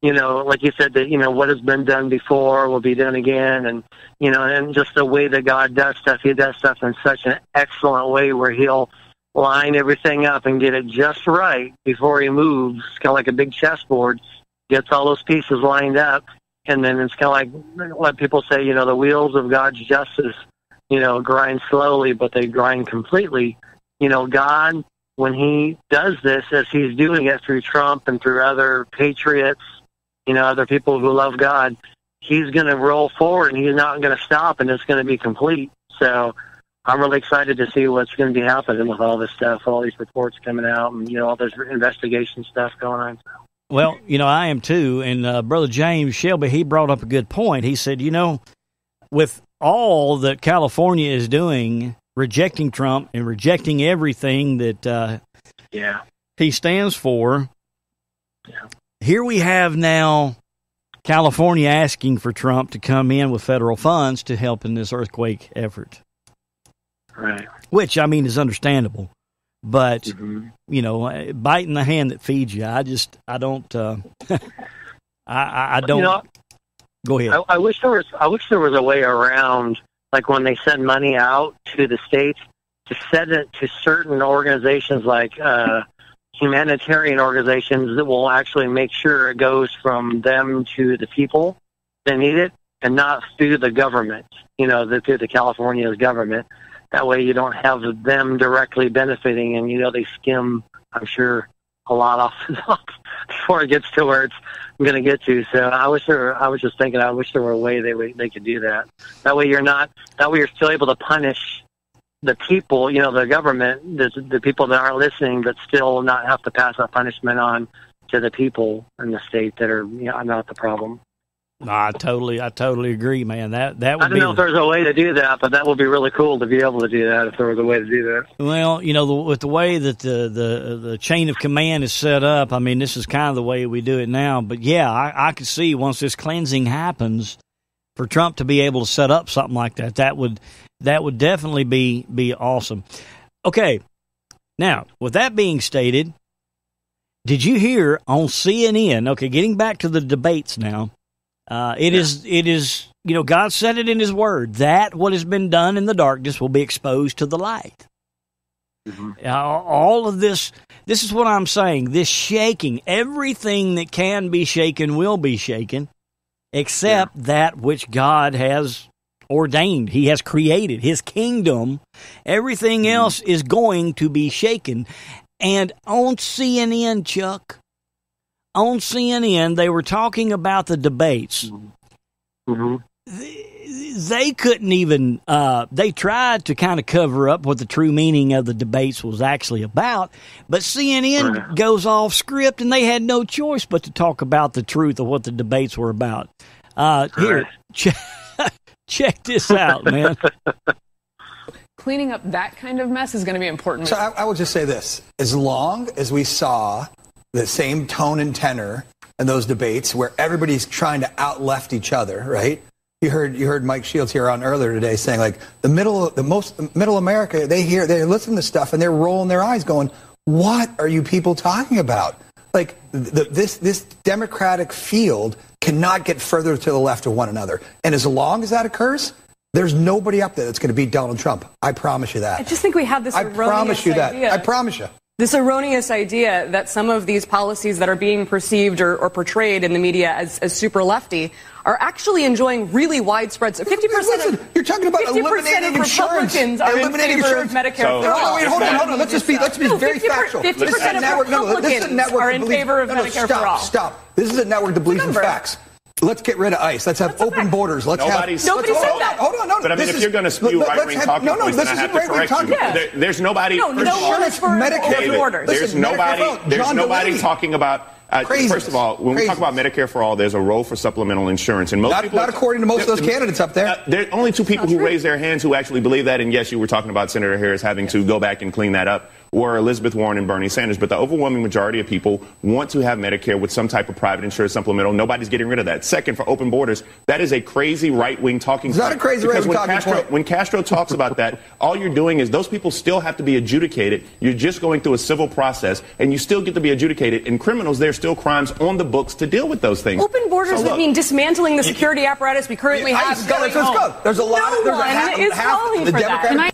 like you said, that, what has been done before will be done again. And, and just the way that God does stuff, he does stuff in such an excellent way where he'll line everything up and get it just right before he moves. It's kind of like a big chessboard, gets all those pieces lined up. And then it's kind of like what people say, the wheels of God's justice, grind slowly, but they grind completely. God, when he does this, as he's doing it through Trump and through other patriots, other people who love God, he's going to roll forward and he's not going to stop, and it's going to be complete. So I'm really excited to see what's going to be happening with all this stuff, all these reports coming out, and, all this investigation stuff going on. Well, I am too. And Brother James Shelby, he brought up a good point. He said, with all that California is doing, rejecting Trump and rejecting everything that he stands for, here we have now California asking for Trump to come in with federal funds to help in this earthquake effort. Right. Which, I mean, is understandable. But, biting the hand that feeds you, I don't, I don't, go ahead. I wish there was a way around, like when they send money out to the states, to send it to certain organizations like humanitarian organizations that will actually make sure it goes from them to the people that need it, and not through the government, through the California's government. That way you don't have them directly benefiting, and, they skim, I'm sure, a lot off the top before it gets to where it's going to get to. So I wish there were a way they could do that. That way you're still able to punish the people, the government, the people that aren't listening, but still not have to pass that punishment on to the people in the state that are not the problem. No, I totally agree, man. That would I don't know if there's a way to do that, but that would be really cool to be able to do that if there was a way to do that. Well, with the way that the chain of command is set up, I mean, this is kind of the way we do it now. But yeah, I could see once this cleansing happens, for Trump to be able to set up something like that, that would definitely be awesome. Okay, now with that being stated, did you hear on CNN? Okay, getting back to the debates now. It is, God said it in His Word, that what has been done in the darkness will be exposed to the light. Mm-hmm. All of this is what I'm saying, this shaking, everything that can be shaken will be shaken, except that which God has ordained. He has created His kingdom. Everything else is going to be shaken. And on CNN, Chuck, on CNN, they were talking about the debates. Mm-hmm. They couldn't even, they tried to kind of cover up what the true meaning of the debates was actually about, but CNN goes off script, and they had no choice but to talk about the truth of what the debates were about. Here, check this out, man. Cleaning up that kind of mess is going to be important. So I will just say this. As long as we saw the same tone and tenor in those debates where everybody's trying to out-left each other, right? You heard Mike Shields here on earlier today saying, like, middle America, they listen to stuff and they're rolling their eyes going, what are you people talking about? Like, this Democratic field cannot get further to the left of one another. And as long as that occurs, there's nobody up there that's going to beat Donald Trump. I promise you that. I just think we have this erroneous idea. I promise you that. I promise you. This erroneous idea that some of these policies that are being perceived or portrayed in the media as super lefty are actually enjoying really widespread. So 50%. Listen, you're talking about eliminating insurance. Republicans are in favor of Medicare for all. Wait, hold on. Let's be very factual. 50% of Republicans are in favor of Medicare for all. Stop. This is a network that believes in facts. Let's get rid of ICE. Let's have open borders. Nobody said that. Hold on. But I mean, if you're going to spew right-wing talking points, then I have to correct you. There's nobody. No one's for open borders. There's nobody talking about. First of all, when we talk about Medicare for all, there's a role for supplemental insurance, and not according to most of those candidates up there. There are only two people who raised their hands who actually believe that. And yes, you were talking about Senator Harris having to go back and clean that up. Were Elizabeth Warren and Bernie Sanders. But the overwhelming majority of people want to have Medicare with some type of private insurance supplemental. Nobody's getting rid of that. Second, for open borders, that is a crazy right-wing talking point. It's not a crazy right-wing talking point. When Castro talks about that, all you're doing is those people still have to be adjudicated. You're just going through a civil process, and you still get to be adjudicated. And criminals, there's still crimes on the books to deal with those things. Open borders would mean dismantling the security apparatus we currently have. Let's go. There's a lot. No one is calling for that.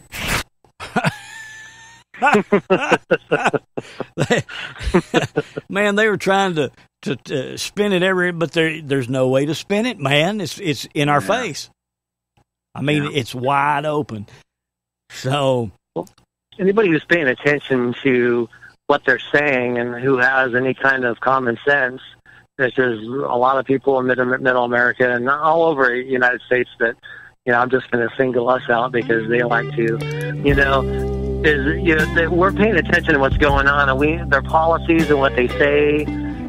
Man, they were trying to spin it but there's no way to spin it, man. It's in our face. I mean, it's wide open. So, anybody who's paying attention to what they're saying and who has any kind of common sense, there's a lot of people in middle America and all over the United States that, I'm just going to single us out because they like to, we're paying attention to what's going on, and their policies and what they say,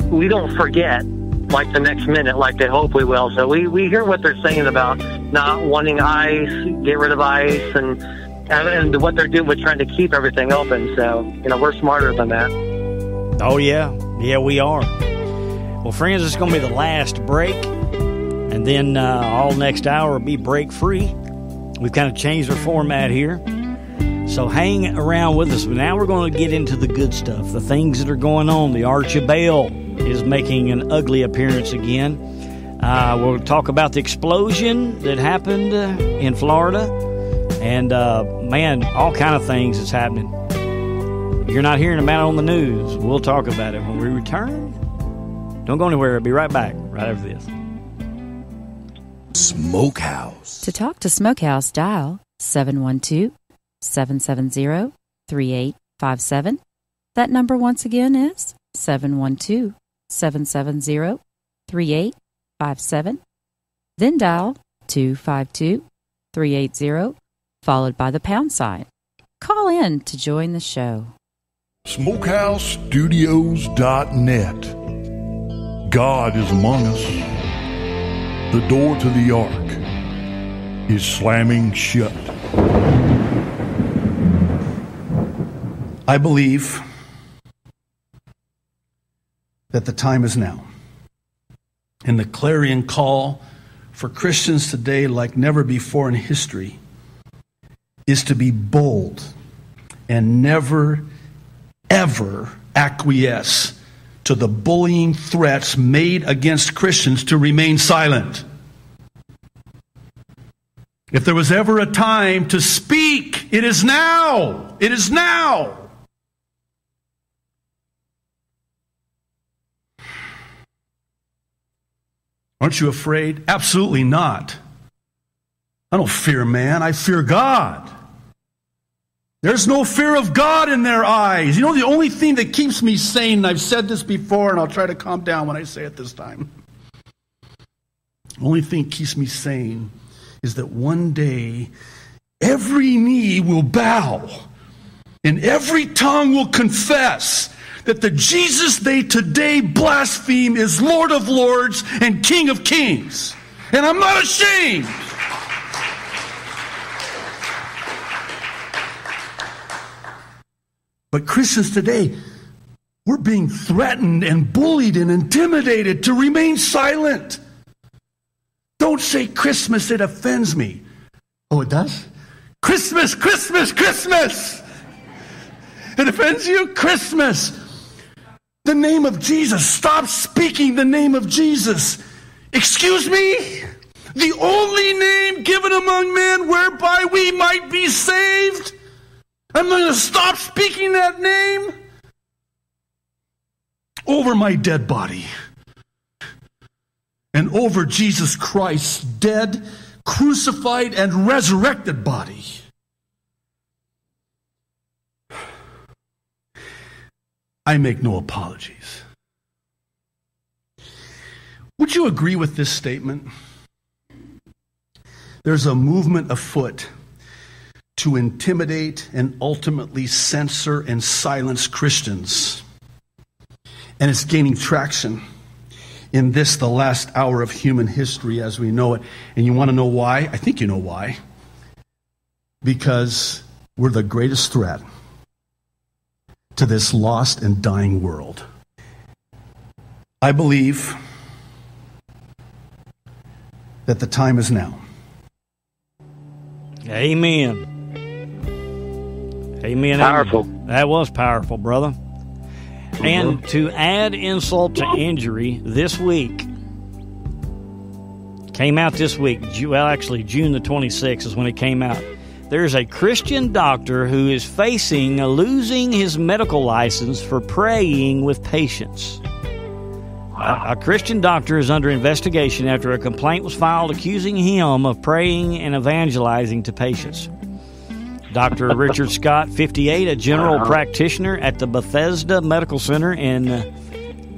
we don't forget like the next minute like they hope we will. So we hear what they're saying about not wanting ICE, get rid of ICE, and what they're doing with trying to keep everything open. So, we're smarter than that. Oh, yeah. Yeah, we are. Well, friends, it's going to be the last break, and then all next hour will be break-free. We've kind of changed our format here. So hang around with us. But now we're going to get into the good stuff, the things that are going on. The Arch of Baal is making an ugly appearance again. We'll talk about the explosion that happened in Florida. And, man, all kind of things that's happening. You're not hearing about it on the news. We'll talk about it when we return. Don't go anywhere. I'll be right back right after this. Smokehouse. To talk to Smokehouse, dial 712-770-3857. That number once again is 712-770-3857. Then dial 252-380, followed by the pound sign. Call in to join the show. SmokehouseStudios.net. God is among us. The door to the ark is slamming shut. I believe that the time is now. And the clarion call for Christians today, like never before in history, is to be bold and never, ever acquiesce to the bullying threats made against Christians to remain silent. If there was ever a time to speak, it is now. It is now. Aren't you afraid? Absolutely not. I don't fear man, I fear God. There's no fear of God in their eyes. You know, the only thing that keeps me sane, and I've said this before, and I'll try to calm down when I say it this time. The only thing that keeps me sane is that one day every knee will bow and every tongue will confess that the Jesus they today blaspheme is Lord of Lords and King of Kings. And I'm not ashamed. But Christians today, we're being threatened and bullied and intimidated to remain silent. Don't say Christmas, it offends me. Oh, it does? Christmas, Christmas, Christmas! It offends you? Christmas! The name of Jesus. Stop speaking the name of Jesus. Excuse me? The only name given among men whereby we might be saved? I'm going to stop speaking that name over my dead body and over Jesus Christ's dead, crucified, and resurrected body. I make no apologies. Would you agree with this statement? There's a movement afoot to intimidate and ultimately censor and silence Christians. And it's gaining traction in this, the last hour of human history as we know it. And you want to know why? I think you know why. Because we're the greatest threat to this lost and dying world. I believe that the time is now. Amen. Amen. Powerful. That was powerful, brother. And to add insult to injury, this week, came out this week, well, actually, June the 26th is when it came out. There's a Christian doctor who is facing losing his medical license for praying with patients. A Christian doctor is under investigation after a complaint was filed accusing him of praying and evangelizing to patients. Dr. Richard Scott, 58, a general practitioner at the Bethesda Medical Center in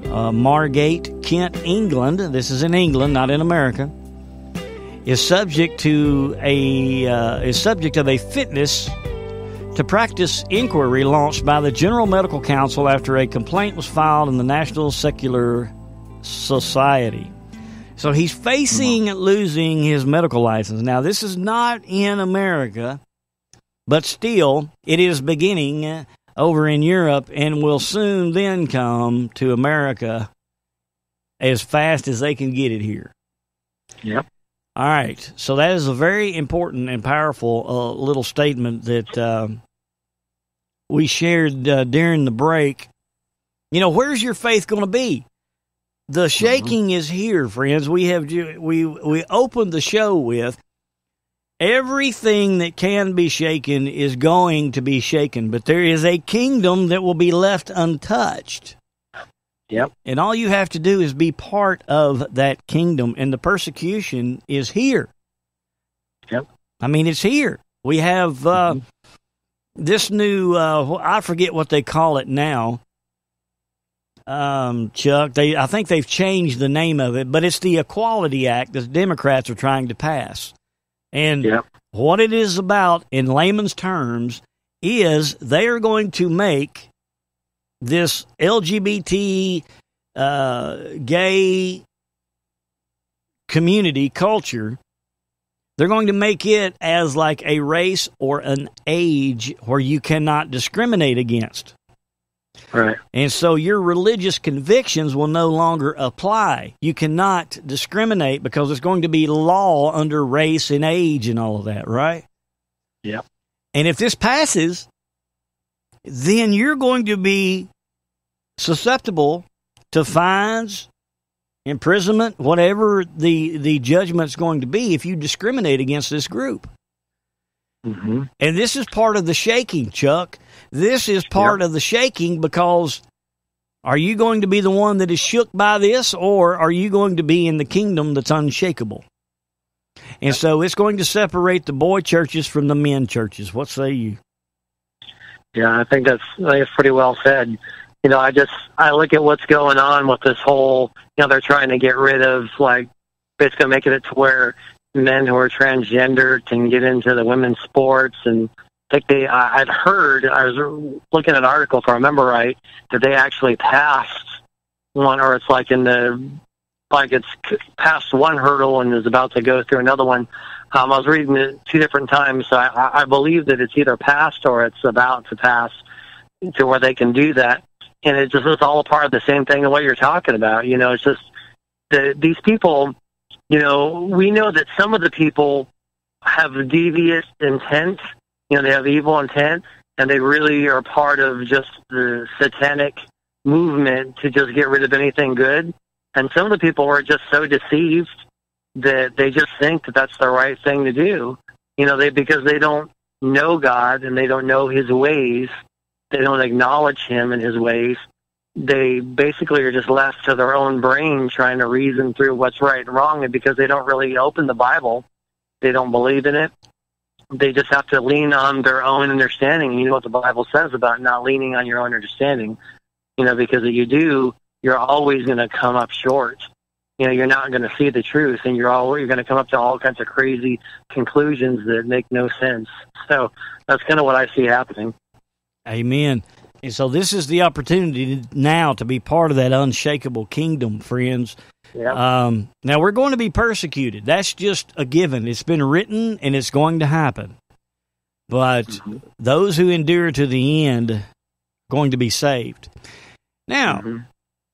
Margate, Kent, England. This is in England, not in America. Is subject of a fitness to practice inquiry launched by the General Medical Council after a complaint was filed in the National Secular Society. So he's facing losing his medical license. Now, this is not in America, but still, it is beginning over in Europe and will soon then come to America as fast as they can get it here. Yep. All right. So that is a very important and powerful little statement that we shared during the break. You know, where's your faith going to be? The shaking is here, friends. We opened the show with everything that can be shaken is going to be shaken, but there is a kingdom that will be left untouched. Yep. And all you have to do is be part of that kingdom, and the persecution is here. Yep. I mean, it's here. We have this new, I forget what they call it now, Chuck. I think they've changed the name of it, but it's the Equality Act that the Democrats are trying to pass. And what it is about, in layman's terms, is they are going to make this LGBT gay community culture, they're going to make it as like a race or an age where you cannot discriminate against. Right. And so your religious convictions will no longer apply. You cannot discriminate because there's going to be law under race and age and all of that, right? Yep. And if this passes, then you're going to be susceptible to fines, imprisonment, whatever the judgment's going to be if you discriminate against this group. Mm-hmm. And this is part of the shaking, Chuck. This is part of the shaking, because are you going to be the one that is shook by this, or are you going to be in the kingdom that's unshakable? And so it's going to separate the boy churches from the men churches. What say you? Yeah, I think that's pretty well said. You know, I look at what's going on with this whole, you know, they're trying to get rid of, like, basically making it to where men who are transgender can get into the women's sports. And I think I was looking at an article, if I remember right, that they actually passed one, or it's like it's past one hurdle and is about to go through another one. I was reading it 2 different times, so I believe that it's either passed or it's about to pass to where they can do that. And it's all a part of the same thing of what you're talking about. You know, it's just these people, you know, we know that some of the people have devious intent. You know, they have evil intent, and they really are part of just the satanic movement to just get rid of anything good. And some of the people are just so deceived that they just think that that's the right thing to do. You know, because they don't know God and they don't know His ways. They don't acknowledge Him and His ways. They basically are just left to their own brain trying to reason through what's right and wrong. And because they don't really open the Bible, they don't believe in it. They just have to lean on their own understanding. You know what the Bible says about not leaning on your own understanding. You know, because if you do, you're always going to come up short. You know, you're not going to see the truth, and you're going to come up to all kinds of crazy conclusions that make no sense. So that's kind of what I see happening. Amen. And so this is the opportunity now to be part of that unshakable kingdom, friends. Yeah. Now, we're going to be persecuted. That's just a given. It's been written, and it's going to happen. But those who endure to the end are going to be saved. Now,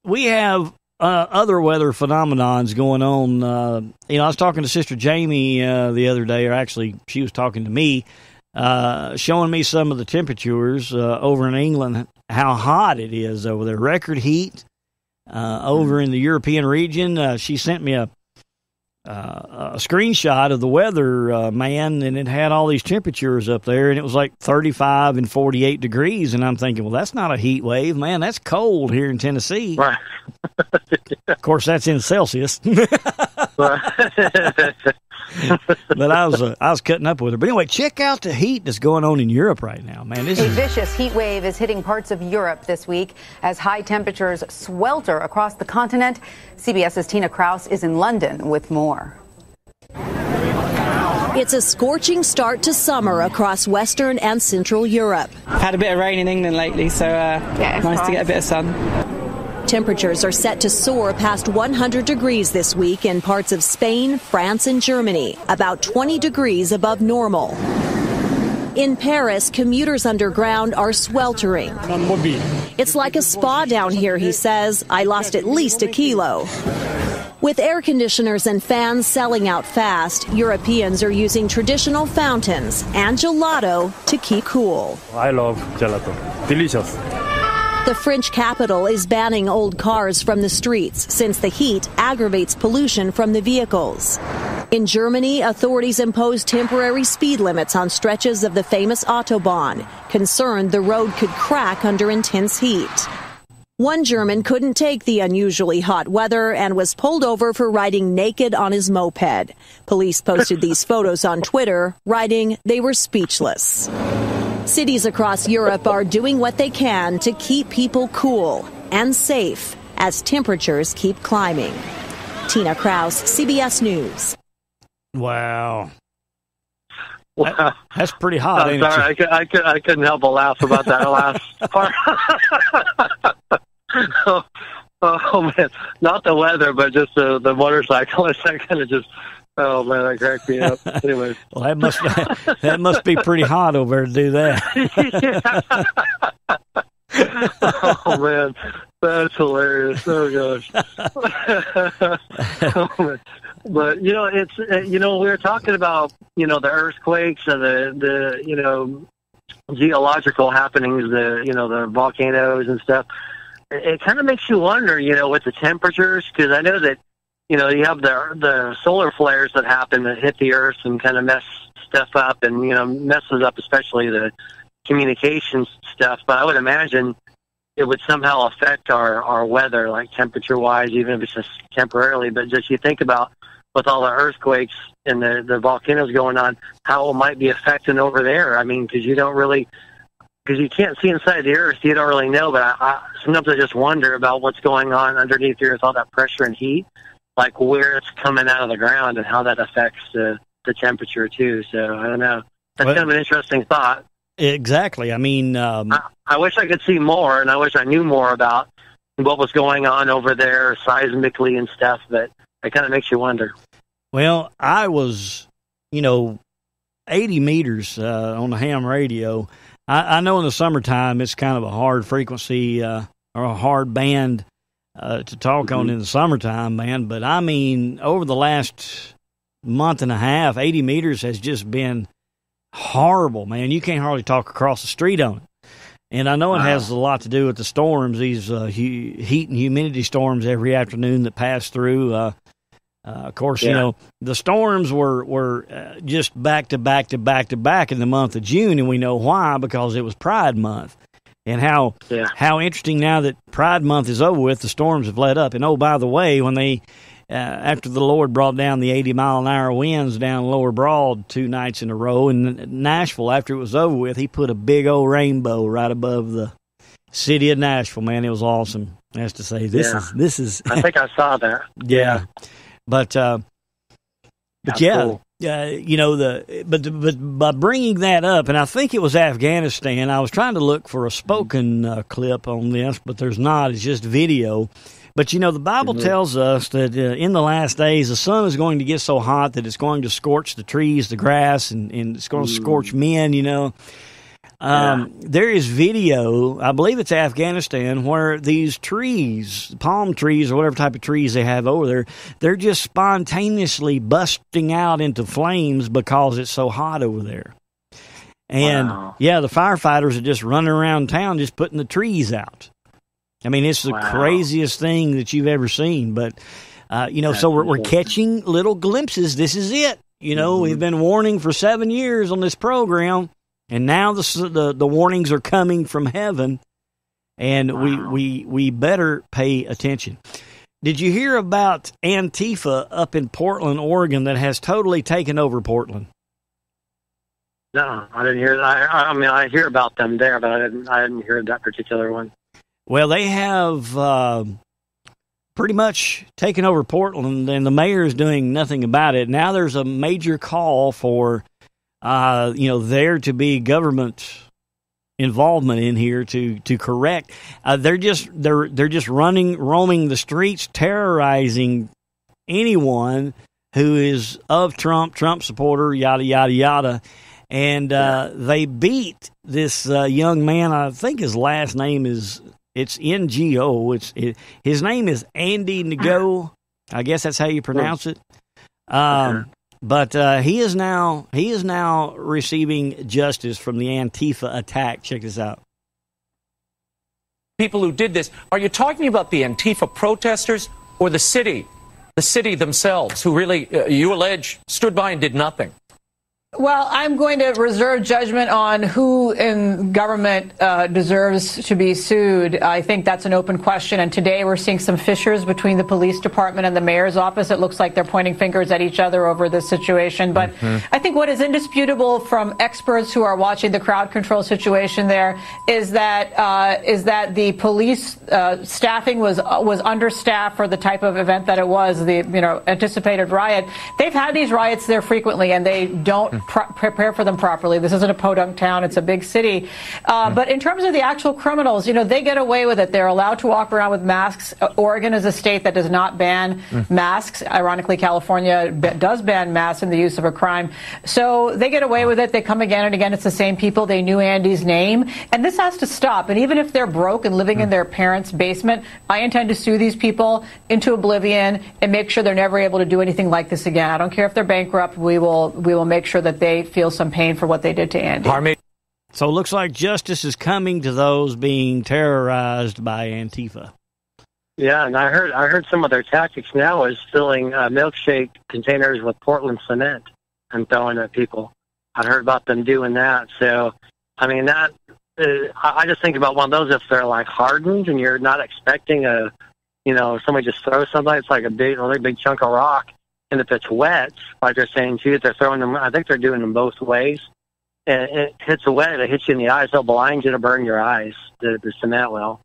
we have other weather phenomenons going on. You know, I was talking to Sister Jamie the other day, or actually she was talking to me, showing me some of the temperatures over in England, how hot it is over there. Record heat over in the European region. She sent me a screenshot of the weather, man, and it had all these temperatures up there, and it was like 35 and 48 degrees, and I'm thinking, well, that's not a heat wave, man. That's cold here in Tennessee. Right. Of course, that's in Celsius. But I was cutting up with her. But anyway, check out the heat that's going on in Europe right now, man. A vicious heat wave is hitting parts of Europe this week as high temperatures swelter across the continent. CBS's Tina Kraus is in London with more. It's a scorching start to summer across Western and Central Europe. Had a bit of rain in England lately, so nice to get a bit of sun. Temperatures are set to soar past 100 degrees this week in parts of Spain, France, and Germany, about 20 degrees above normal. In Paris, commuters underground are sweltering. It's like a spa down here, he says. I lost at least a kilo. With air conditioners and fans selling out fast, Europeans are using traditional fountains and gelato to keep cool. I love gelato. Delicious. The French capital is banning old cars from the streets since the heat aggravates pollution from the vehicles. In Germany, authorities imposed temporary speed limits on stretches of the famous Autobahn, concerned the road could crack under intense heat. One German couldn't take the unusually hot weather and was pulled over for riding naked on his moped. Police posted these photos on Twitter, writing they were speechless. Cities across Europe are doing what they can to keep people cool and safe as temperatures keep climbing. Tina Kraus, CBS News. Wow. Wow. That's pretty hot, ain't sorry, it? I couldn't help but laugh about that last part. oh, man. Not the weather, but just the motorcyclist. I kind of just... Oh, man, that cracked me up. Anyways. Well, that must be pretty hot over there to do that. Oh, man. That's hilarious. Oh, gosh. But, you know, it's, you know, we were talking about, you know, the earthquakes and the you know, geological happenings, the volcanoes and stuff. it kind of makes you wonder, with the temperatures, because I know that, you have the solar flares that happen that hit the Earth and kind of mess stuff up and, messes up especially the communications stuff. But I would imagine it would somehow affect our weather, like temperature-wise, even if it's just temporarily. But just you think about with all the earthquakes and the volcanoes going on, how it might be affecting over there. I mean, because you can't see inside the Earth, you don't really know. But sometimes I just wonder about what's going on underneath the Earth, all that pressure and heat, like where it's coming out of the ground and how that affects the temperature too. So I don't know. That's kind of an interesting thought. Exactly. I mean, I wish I could see more, and I wish I knew more about what was going on over there seismically and stuff, but it kind of makes you wonder. Well, I was, 80 meters on the ham radio. I know in the summertime it's kind of a hard frequency or a hard band to talk on in the summertime, man. But, I mean, over the last month and a half, 80 meters has just been horrible, man. You can't hardly talk across the street on it. And I know it has a lot to do with the storms, these heat and humidity storms every afternoon that pass through. Of course, the storms were just back to back to back to back in the month of June, and we know why, because it was Pride Month. And how interesting now that Pride Month is over with, the storms have let up. And, oh, by the way, when they after the Lord brought down the 80-mile-an-hour winds down Lower Broad 2 nights in a row, in Nashville, after it was over with, he put a big old rainbow right above the city of Nashville. Man, it was awesome. I have to say, this is. I think I saw that. Yeah, but cool. but by bringing that up, and I think it was Afghanistan. I was trying to look for a spoken clip on this, but there's not. It's just video. But, the Bible tells us that in the last days, the sun is going to get so hot that it's going to scorch the trees, the grass, and it's going to scorch men, There is video, I believe it's Afghanistan, where these trees, palm trees or whatever type of trees they have over there, they're just spontaneously busting out into flames because it's so hot over there. And, the firefighters are just running around town just putting the trees out. I mean, it's the craziest thing that you've ever seen. But, so we're catching little glimpses. This is it. We've been warning for 7 years on this program, and now the warnings are coming from heaven, and we better pay attention. Did you hear about Antifa up in Portland, Oregon, that has totally taken over Portland? No, I didn't hear that. I mean, I hear about them there, but I didn't hear that particular one. Well, they have pretty much taken over Portland, and the mayor is doing nothing about it. Now there's a major call for, there to be government involvement in here to correct. They're just roaming the streets, terrorizing anyone who is of Trump supporter, yada yada yada. And they beat this young man. I think his last name is. It's NGO. His name is Andy Ngo. I guess that's how you pronounce it. But he is now receiving justice from the Antifa attack. Check this out. People who did this. Are you talking about the Antifa protesters or the city themselves, who really, you allege, stood by and did nothing? Well, I'm going to reserve judgment on who in government deserves to be sued. I think that's an open question. And today we're seeing some fissures between the police department and the mayor's office. It looks like they're pointing fingers at each other over this situation. But I think what is indisputable from experts who are watching the crowd control situation there is that the police staffing was understaffed for the type of event that it was, the anticipated riot. They've had these riots there frequently, and they don't prepare for them properly. This isn't a podunk town. It's a big city. But in terms of the actual criminals, they get away with it. They're allowed to walk around with masks. Oregon is a state that does not ban masks. Ironically, California does ban masks in the use of a crime. So they get away with it. They come again and again. It's the same people. They knew Andy's name. And this has to stop. And even if they're broke and living in their parents' basement, I intend to sue these people into oblivion and make sure they're never able to do anything like this again. I don't care if they're bankrupt. We will make sure that they feel some pain for what they did to Andy. So it looks like justice is coming to those being terrorized by Antifa. Yeah, and I heard some of their tactics now is filling milkshake containers with Portland cement and throwing at people. I heard about them doing that. So, I mean, that I just think about one of those if they're like hardened and you're not expecting somebody just throws something. It's like a really big chunk of rock. And if it's wet, like they're saying too, they're throwing them. I think they're doing them both ways. And it hits a wet, it hits you in the eyes. They'll blind you to burn your eyes. The cement will.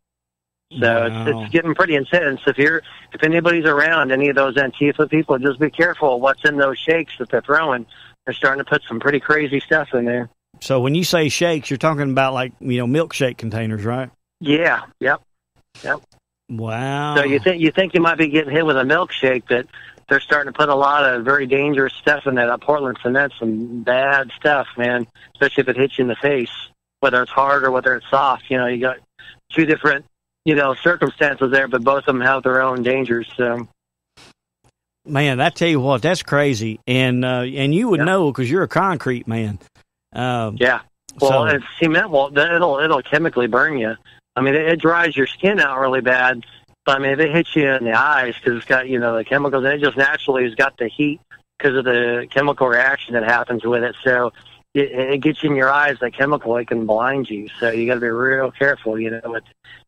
So it's getting pretty intense. If anybody's around any of those Antifa people, just be careful what's in those shakes that they're throwing. They're starting to put some pretty crazy stuff in there. So when you say shakes, you're talking about like milkshake containers, right? Yeah. Yep. Wow. So you think you might be getting hit with a milkshake, that they're starting to put a lot of very dangerous stuff in that. Portland cement's some bad stuff, man. Especially if it hits you in the face, whether it's hard or whether it's soft. You got two different circumstances there, but both of them have their own dangers. So, man, I tell you what, that's crazy, and you would know because you're a concrete man. Yeah. Well, it's cement. Well, it'll chemically burn you. I mean, it dries your skin out really bad. But I mean, if it hits you in the eyes because it's got the chemicals, and it just naturally has got the heat because of the chemical reaction that happens with it. So it gets in your eyes, that chemical, it can blind you. So you got to be real careful,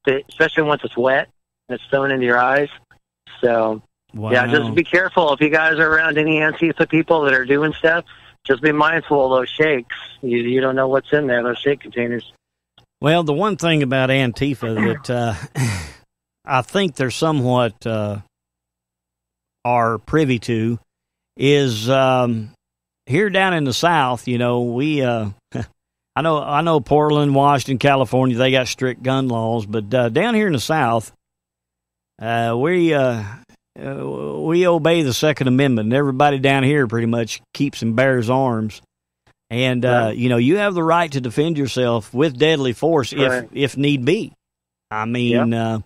especially once it's wet and it's thrown into your eyes. So, yeah, just be careful. If you guys are around any Antifa people that are doing stuff, just be mindful of those shakes. You don't know what's in there, those shake containers. Well, the one thing about Antifa that I think they're somewhat are privy to is here down in the South, we I know Portland, Washington, California, they got strict gun laws, but down here in the South, we obey the Second Amendment, and everybody down here pretty much keeps and bears arms. And you have the right to defend yourself with deadly force if need be. I mean,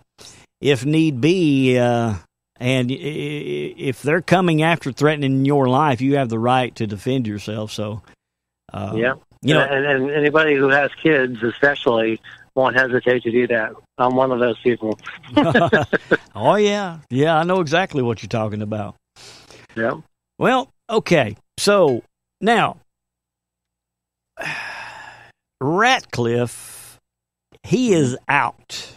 if need be, and if they're coming after threatening your life, you have the right to defend yourself. So, and anybody who has kids, especially, won't hesitate to do that. I'm one of those people. Oh yeah, I know exactly what you're talking about. Yeah. Well, okay, so now Ratcliffe, he is out.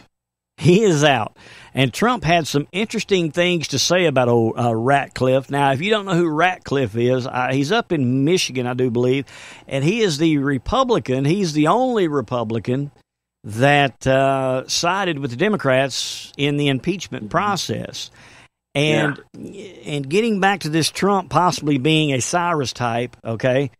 He is out. And Trump had some interesting things to say about old Ratcliffe. Now, if you don't know who Ratcliffe is, he's up in Michigan, I do believe, and he is the Republican. He's the only Republican that sided with the Democrats in the impeachment process. And getting back to this Trump possibly being a Cyrus type, okay,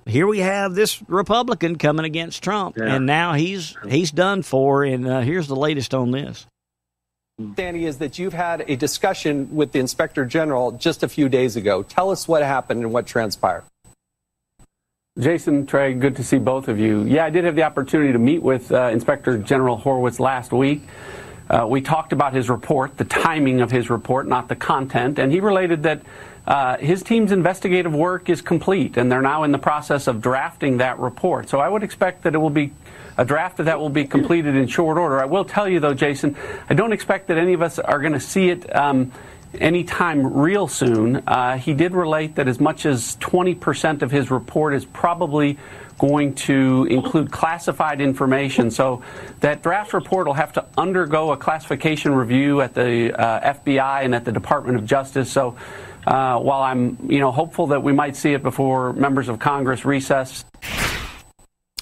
here we have this Republican coming against Trump, and now he's done for, and here's the latest on this. Danny, is that you've had a discussion with the Inspector General just a few days ago. Tell us what happened and what transpired. Jason, Trey, good to see both of you. Yeah, I did have the opportunity to meet with Inspector General Horowitz last week. We talked about his report, the timing of his report, not the content, and he related that his team's investigative work is complete, and they're now in the process of drafting that report. So I would expect that it will be a draft that will be completed in short order. I will tell you, though, Jason, I don't expect that any of us are going to see it anytime real soon. He did relate that as much as 20% of his report is probably going to include classified information. So that draft report will have to undergo a classification review at the FBI and at the Department of Justice. So while I'm hopeful that we might see it before members of Congress recess.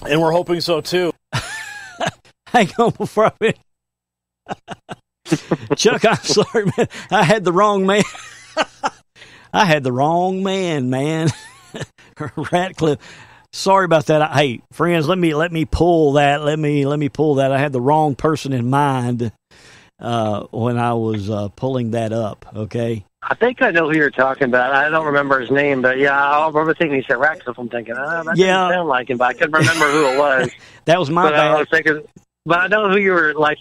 And we're hoping so, too. Hang on before I Chuck, I'm sorry, man. I had the wrong man. I had the wrong man. Ratcliffe. Sorry about that. Hey, friends, let me pull that. Let me pull that. I had the wrong person in mind when I was pulling that up. Okay. I think I know who you're talking about. I don't remember his name, but yeah, I remember thinking he said Ratcliffe. I'm thinking, that doesn't sound like him, but I couldn't remember who it was. That was my bad. I was thinking, but I know who you were, like,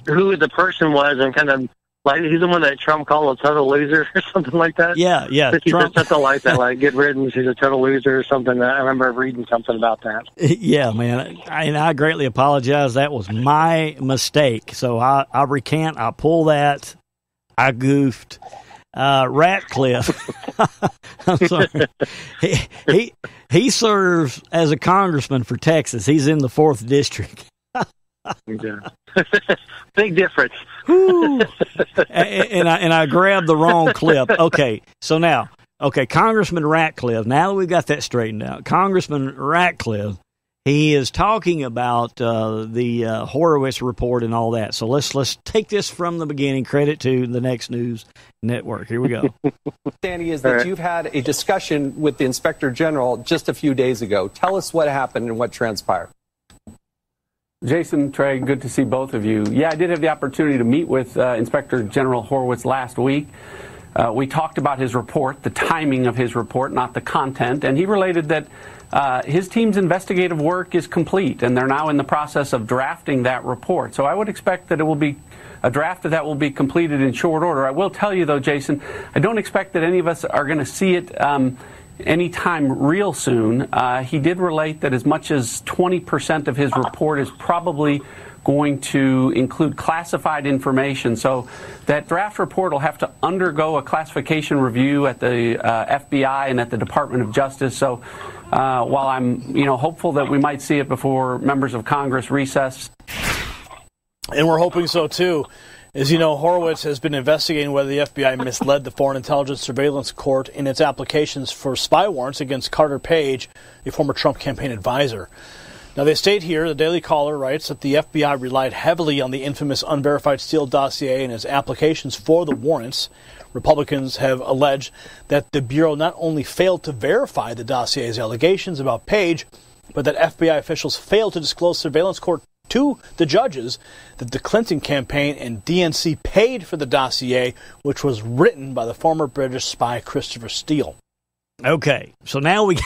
who the person was, and kind of Like, he's the one that Trump called a total loser or something like that. Yeah. He said something like that, like, get riddance, he's a total loser or something. I remember reading something about that. Yeah, man. I greatly apologize. That was my mistake. So I recant. I pull that. I goofed. Ratcliffe. I'm sorry. He serves as a congressman for Texas. He's in the 4th district. Yeah. Big difference. and I grabbed the wrong clip. Okay, so now, Congressman Ratcliffe. Now that we've got that straightened out, Congressman Ratcliffe, he is talking about the Horowitz report and all that. So let's take this from the beginning. Credit to the Next News Network. Here we go. Danny, is that you've had a discussion with the Inspector General just a few days ago. Tell us what happened and what transpired. Jason, Trey, good to see both of you. Yeah, I did have the opportunity to meet with Inspector General Horowitz last week. We talked about his report, the timing of his report, not the content, and he related that his team's investigative work is complete, and they're now in the process of drafting that report. So I would expect that it will be a draft of that will be completed in short order. I will tell you, though, Jason, I don't expect that any of us are going to see it anytime real soon. He did relate that as much as 20% of his report is probably going to include classified information. So that draft report will have to undergo a classification review at the FBI and at the Department of Justice. So while I'm hopeful that we might see it before members of Congress recess. And we're hoping so, too. As you know, Horowitz has been investigating whether the FBI misled the Foreign Intelligence Surveillance Court in its applications for spy warrants against Carter Page, a former Trump campaign advisor. Now, they state here, the Daily Caller writes that the FBI relied heavily on the infamous Unverified Steele dossier in its applications for the warrants. Republicans have alleged that the Bureau not only failed to verify the dossier's allegations about Page, but that FBI officials failed to disclose surveillance court to the judges that the Clinton campaign and DNC paid for the dossier, which was written by the former British spy Christopher Steele. Okay, so now we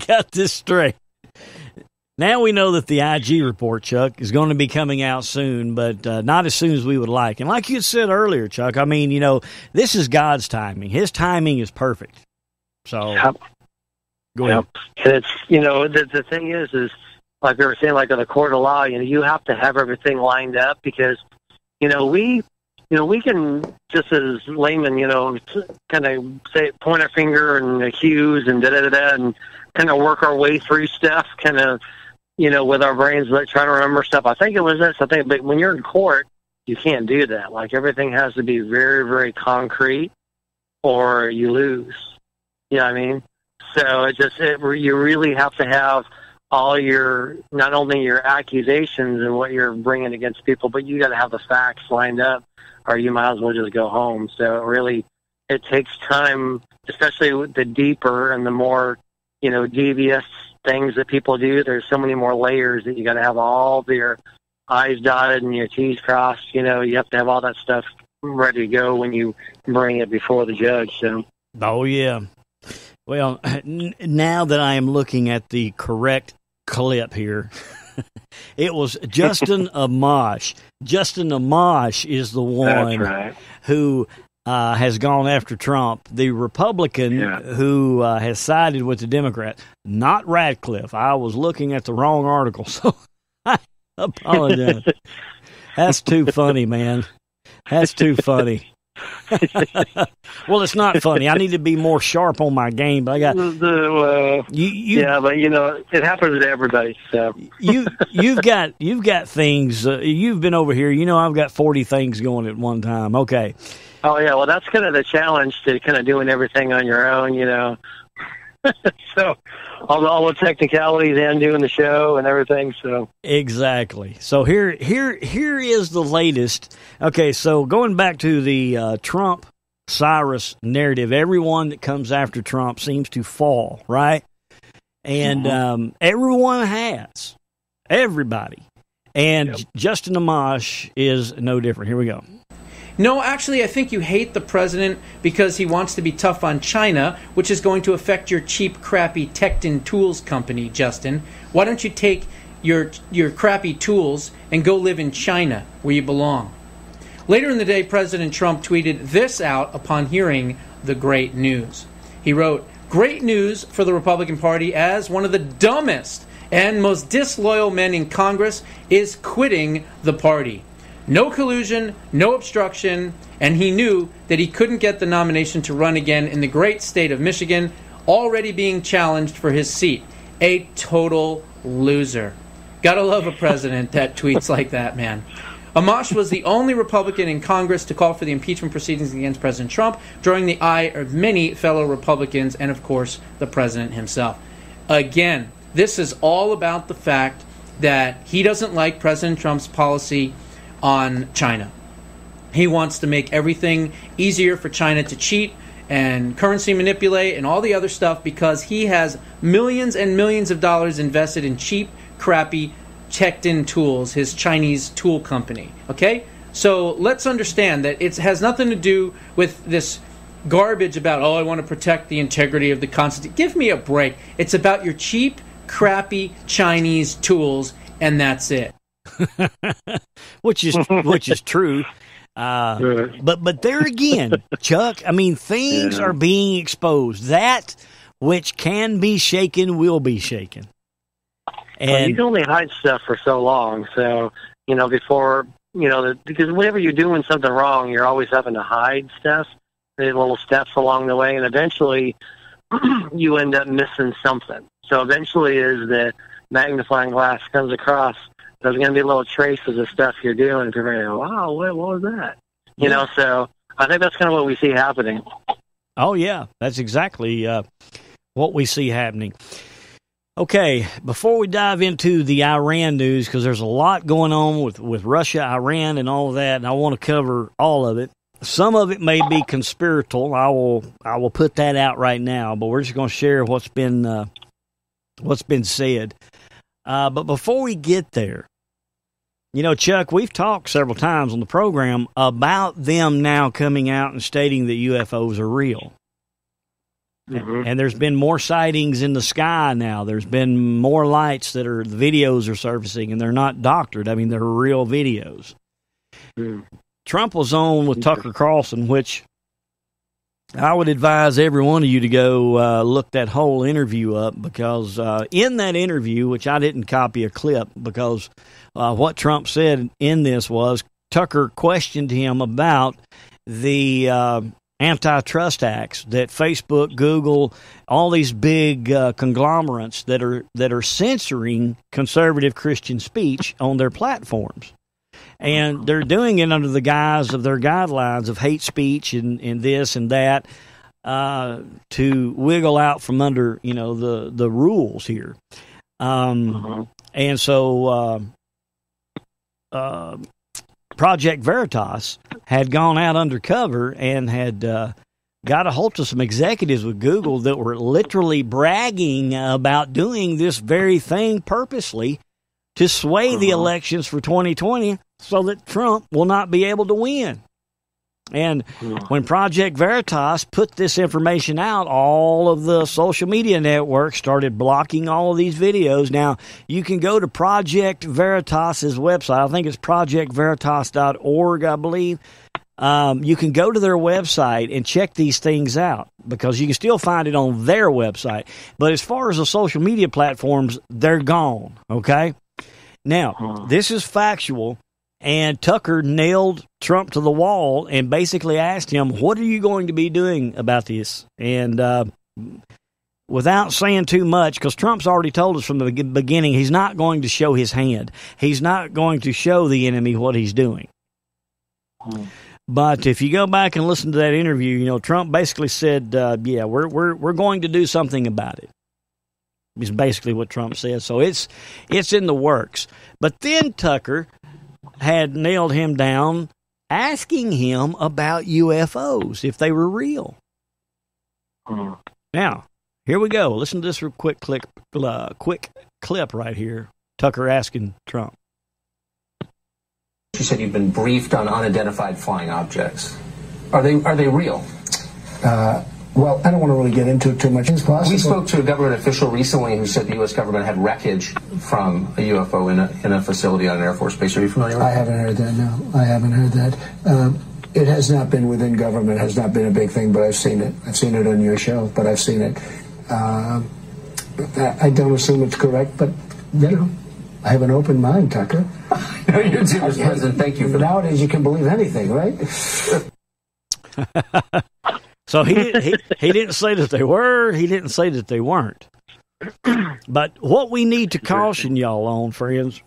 got this straight. Now we know that the IG report, Chuck, is going to be coming out soon, but not as soon as we would like. And like you said earlier, Chuck, I mean, this is God's timing. His timing is perfect. So, go ahead. And it's, the thing is like we were saying, like in a court of law, you have to have everything lined up because, we can just as laymen, kind of say point our finger and accuse and and kind of work our way through stuff, kind of, with our brains, like trying to remember stuff. I think it was this. But when you're in court, you can't do that. Like everything has to be very, very concrete, or you lose. You know what I mean? So you really have to have all not only your accusations and what you're bringing against people, but you got to have the facts lined up, or you might as well just go home. So it takes time, especially with the deeper and the more, devious things that people do. There's so many more layers that you got to have all of your I's dotted and your T's crossed. You have to have all that stuff ready to go when you bring it before the judge. So. Oh, yeah. Well, now that I am looking at the correct clip here, it was Justin Amash. Justin Amash is the one who has gone after Trump, the Republican who has sided with the Democrat, not Ratcliffe. I was looking at the wrong article, so I apologize. That's too funny, man. That's too funny. Well, it's not funny. I need to be more sharp on my game, but I got yeah, but it happens to everybody. So you've got things. You've been over here. I've got 40 things going at one time. Okay. Oh yeah, well that's kind of the challenge to kind of doing everything on your own. So all the technicalities and doing the show and everything. So exactly. So here is the latest. Okay, so going back to the Trump Cyrus narrative, everyone that comes after Trump seems to fall, right? And everyone has, everybody, and Justin Amash is no different. Here we go. No, actually, I think you hate the president because he wants to be tough on China, which is going to affect your cheap, crappy Tecton Tools company, Justin. Why don't you take your crappy tools and go live in China, where you belong? Later in the day, President Trump tweeted this out upon hearing the great news. He wrote, "Great news for the Republican Party, as one of the dumbest and most disloyal men in Congress is quitting the party. No collusion, no obstruction, and he knew that he couldn't get the nomination to run again in the great state of Michigan, already being challenged for his seat. A total loser." Gotta love a president that tweets like that, man. Amash was the only Republican in Congress to call for the impeachment proceedings against President Trump, drawing the ire of many fellow Republicans and, of course, the president himself. Again, this is all about the fact that he doesn't like President Trump's policy on China. He wants to make everything easier for China to cheat and currency manipulate and all the other stuff because he has millions and millions of dollars invested in cheap, crappy Tecton Tools, his Chinese tool company. Okay? So let's understand that it has nothing to do with this garbage about, I want to protect the integrity of the Constitution. Give me a break. It's about your cheap, crappy Chinese tools, and that's it. which is true. But there again, Chuck, I mean, things are being exposed. That which can be shaken will be shaken. And well, you can only hide stuff for so long. So, before, because whenever you're doing something wrong, you're always having to hide stuff, the little steps along the way, and eventually you end up missing something. So eventually as the magnifying glass comes across, there's going to be little traces of stuff you're doing. If you're going to go, wow, what was that? So I think that's kind of what we see happening. Oh, yeah, that's exactly what we see happening. Okay, before we dive into the Iran news, because there's a lot going on with Russia, Iran, and all of that, and I want to cover all of it. Some of it may be conspiratorial. I will put that out right now, but we're just going to share what's been said. But before we get there, Chuck, we've talked several times on the program about them now coming out and stating that UFOs are real. Mm-hmm. And there's been more sightings in the sky now. There's been more lights the videos are surfacing, and they're not doctored. I mean, they're real videos. Mm. Trump was on with Tucker Carlson, which I would advise every one of you to go look that whole interview up, because in that interview, which I didn't copy a clip, because what Trump said in this was Tucker questioned him about the antitrust acts that Facebook, Google, all these big conglomerates that are censoring conservative Christian speech on their platforms. And they're doing it under the guise of their guidelines of hate speech and this and that to wiggle out from under, the rules here. And so Project Veritas had gone out undercover and had got a hold of some executives with Google that were literally bragging about doing this very thing purposely to sway the elections for 2020 so that Trump will not be able to win. And when Project Veritas put this information out, all of the social media networks started blocking all of these videos. Now, you can go to Project Veritas's website. I think it's projectveritas.org, I believe. You can go to their website and check these things out, because you can still find it on their website. But as far as the social media platforms, they're gone, okay? Now, this is factual. And Tucker nailed Trump to the wall and basically asked him, what are you going to be doing about this? And without saying too much, because Trump's already told us from the beginning he's not going to show his hand. He's not going to show the enemy what he's doing. But if you go back and listen to that interview, Trump basically said, we're going to do something about it. Is basically what Trump said. So it's in the works. But then Tucker had nailed him down, asking him about UFOs, if they were real. Now, here we go. Listen to this real quick clip right here. Tucker asking Trump. You said you've been briefed on unidentified flying objects. Are they real? Well, I don't want to really get into it too much. It's possible. We spoke to a government official recently who said the U.S. government had wreckage from a UFO in a facility on an Air Force base. Are you familiar with that? I haven't heard that, no. I haven't heard that. It has not been within government, has not been a big thing, but I've seen it. I've seen it on your show, but I've seen it. I don't assume it's correct, but, you know, I have an open mind, Tucker. No, you do, Mr. President. Thank you for that. Nowadays, you can believe anything, right? So he didn't say that they were. He didn't say that they weren't. But what we need to caution y'all on, friends,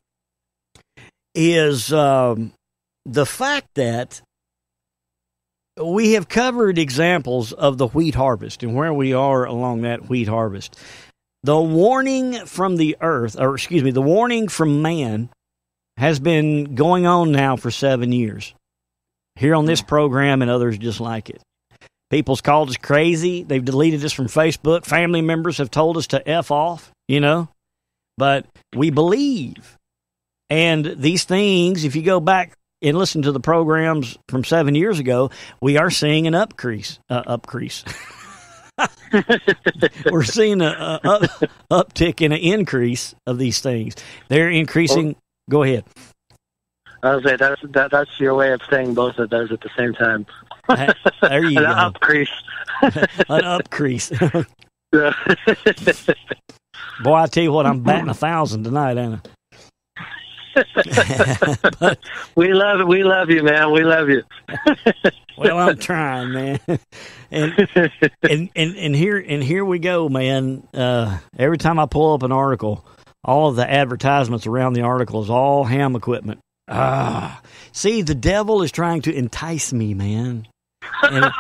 is the fact that we have covered examples of the wheat harvest and where we are along that wheat harvest. The warning from the earth, the warning from man has been going on now for 7 years. Here on this program and others just like it. People's called us crazy. They've deleted us from Facebook. Family members have told us to F off, you know. But we believe. And these things, if you go back and listen to the programs from 7 years ago, we are seeing an upcrease. We're seeing an uptick and an increase of these things. They're increasing. Go ahead. I was saying that's your way of saying both of those at the same time. There you go. An upcrease. An upcrease. Boy, I tell you what, I'm batting 1,000 tonight, ain't I? But, we love you, man. We love you. Well, I'm trying, man. And here we go, man. Every time I pull up an article, all of the advertisements around the article is all ham equipment. See, the devil is trying to entice me, man. And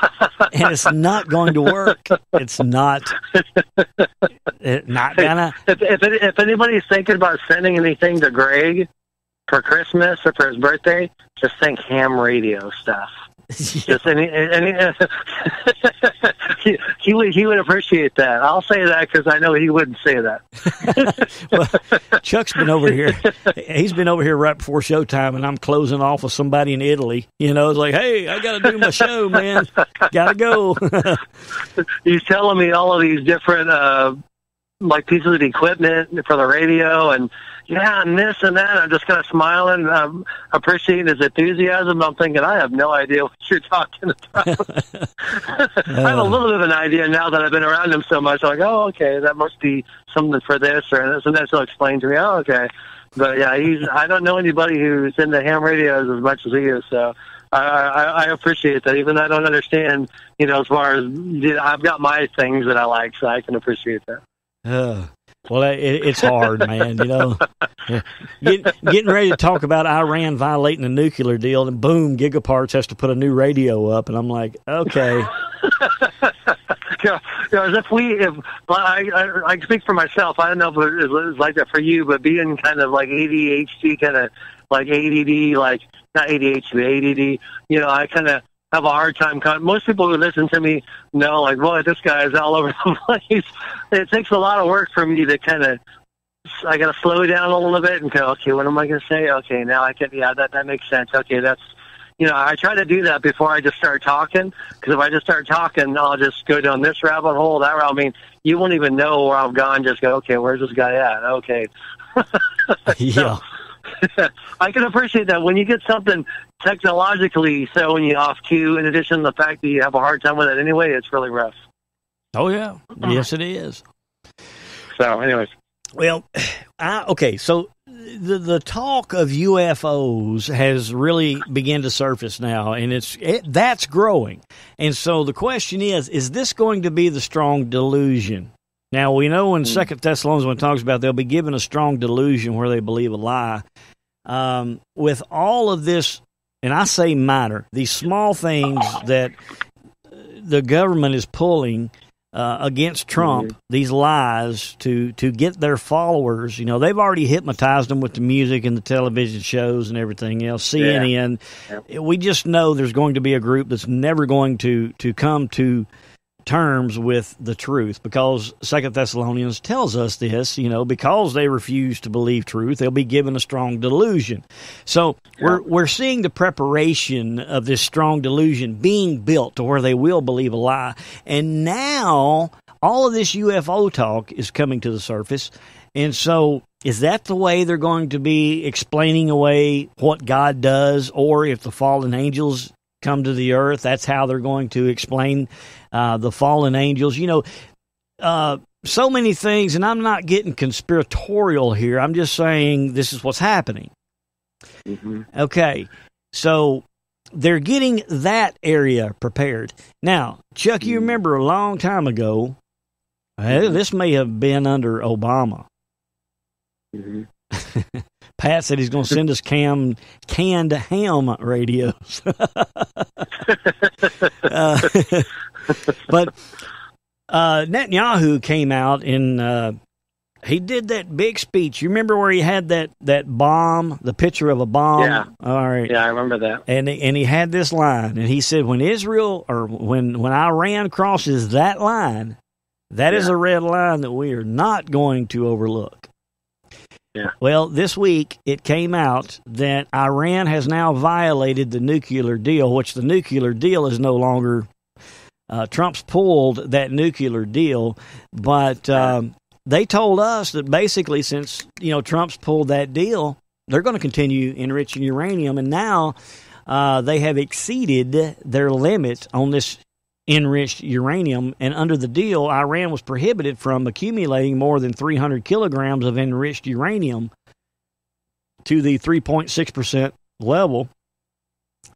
it's not going to work. It's not gonna. If anybody's thinking about sending anything to Greg for Christmas or for his birthday, just think ham radio stuff. Just any he would appreciate that. I'll say that because I know he wouldn't say that. Well, Chuck's been over here. He's been over here right before showtime, and I'm closing off with somebody in Italy. You know, it's like, hey, I got to do my show, man. Got to go. He's telling me all of these different like pieces of equipment for the radio and and this and that. I'm just kind of smiling, appreciating his enthusiasm. I'm thinking, I have no idea what you're talking about. I have a little bit of an idea now that I've been around him so much. I'm like, oh, okay, that must be something for this or this and that. So explain to me, oh, okay. But yeah, I don't know anybody who's into ham radios as much as he is. So I appreciate that. Even though I don't understand, as far as I've got my things that I like, so I can appreciate that. Well, it's hard, man. Getting ready to talk about Iran violating the nuclear deal, and boom, Gigaparts has to put a new radio up, and I'm like, okay. I speak for myself. I don't know if it's like that for you, but being kind of like ADHD, kind of like ADD, like not ADHD, ADD. I kind of have a hard time. Most people who listen to me know, like, boy, this guy is all over the place. It takes a lot of work for me to I got to slow down a little bit and go, okay, what am I going to say? Okay, now I can, that makes sense. Okay, that's, I try to do that before I just start talking, because if I just start talking, I'll just go down this rabbit hole, that rabbit. I mean, you won't even know where I've gone. Just go, okay, where's this guy at? Okay. Yeah. I can appreciate that when you get something technologically throwing you off cue, in addition to the fact that you have a hard time with it anyway, it's really rough. Oh, yeah. Yes, it is. So, anyways. Well, okay, so the talk of UFOs has really begun to surface now, and that's growing. And so the question is this going to be the strong delusion? Now, we know in 2 Thessalonians when it talks about they'll be given a strong delusion where they believe a lie. With all of this, and I say minor, these small things that the government is pulling against Trump, these lies to get their followers, they've already hypnotized them with the music and the television shows and everything else, CNN. Yeah. We just know there's going to be a group that's never going to come to terms with the truth, because 2 Thessalonians tells us this, because they refuse to believe truth, they'll be given a strong delusion. So we're seeing the preparation of this strong delusion being built to where they will believe a lie. And now all of this UFO talk is coming to the surface. And so is that the way they're going to be explaining away what God does? Or if the fallen angels come to the earth, that's how they're going to explain the fallen angels? So many things, and I'm not getting conspiratorial here. I'm just saying this is what's happening. Mm-hmm. Okay, so they're getting that area prepared. Now, Chuck, you remember a long time ago, this may have been under Obama. Mm-hmm. Pat said he's going to send us canned ham radios. But Netanyahu came out and he did that big speech. You remember where he had that bomb, the picture of a bomb? Yeah. All right. Yeah, I remember that. And he had this line, and he said, when Iran crosses that line, that is a red line that we are not going to overlook. Yeah. Well, this week it came out that Iran has now violated the nuclear deal, which the nuclear deal is no longer. Trump's pulled that nuclear deal, but they told us that basically since Trump's pulled that deal, they're going to continue enriching uranium, and now they have exceeded their limit on this enriched uranium, and under the deal, Iran was prohibited from accumulating more than 300 kilograms of enriched uranium to the 3.6% level,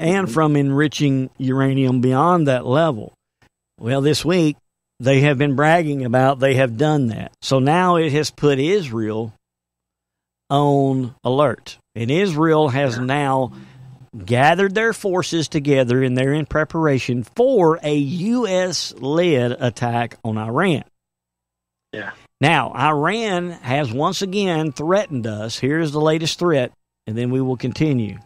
and from enriching uranium beyond that level. Well, this week, they have been bragging about they have done that. So now it has put Israel on alert, and Israel has now gathered their forces together, and they're in preparation for a U.S.-led attack on Iran. Yeah. Now, Iran has once again threatened us. Here's the latest threat, and then we will continue.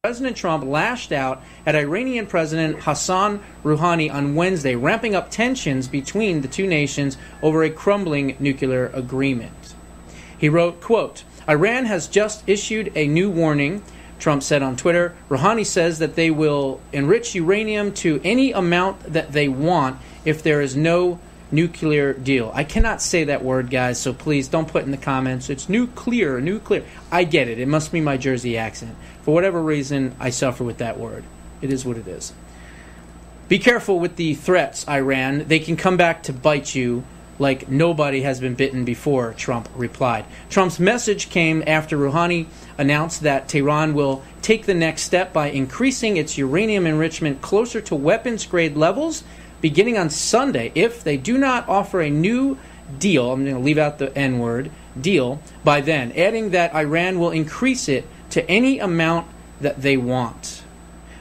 President Trump lashed out at Iranian President Hassan Rouhani on Wednesday, ramping up tensions between the two nations over a crumbling nuclear agreement. He wrote, quote, Iran has just issued a new warning, Trump said on Twitter. Rouhani says that they will enrich uranium to any amount that they want if there is no nuclear deal. I cannot say that word, guys, so please don't put in the comments, it's nuclear. I get it. It must be my Jersey accent. For whatever reason, I suffer with that word. It is what it is. Be careful with the threats, Iran. They can come back to bite you like nobody has been bitten before, Trump replied. Trump's message came after Rouhani announced that Tehran will take the next step by increasing its uranium enrichment closer to weapons-grade levels beginning on Sunday if they do not offer a new deal, I'm going to leave out the N-word, deal, by then, adding that Iran will increase it to any amount that they want.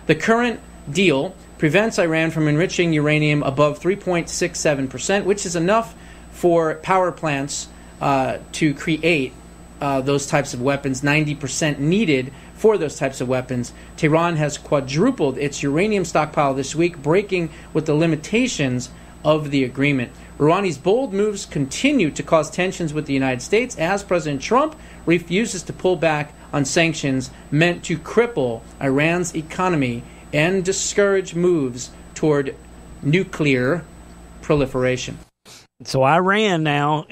The current deal prevents Iran from enriching uranium above 3.67%, which is enough for power plants to create those types of weapons, 90% needed for those types of weapons. Tehran has quadrupled its uranium stockpile this week, breaking with the limitations of the agreement. Rouhani's bold moves continue to cause tensions with the United States as President Trump refuses to pull back on sanctions meant to cripple Iran's economy and discourage moves toward nuclear proliferation. So Iran now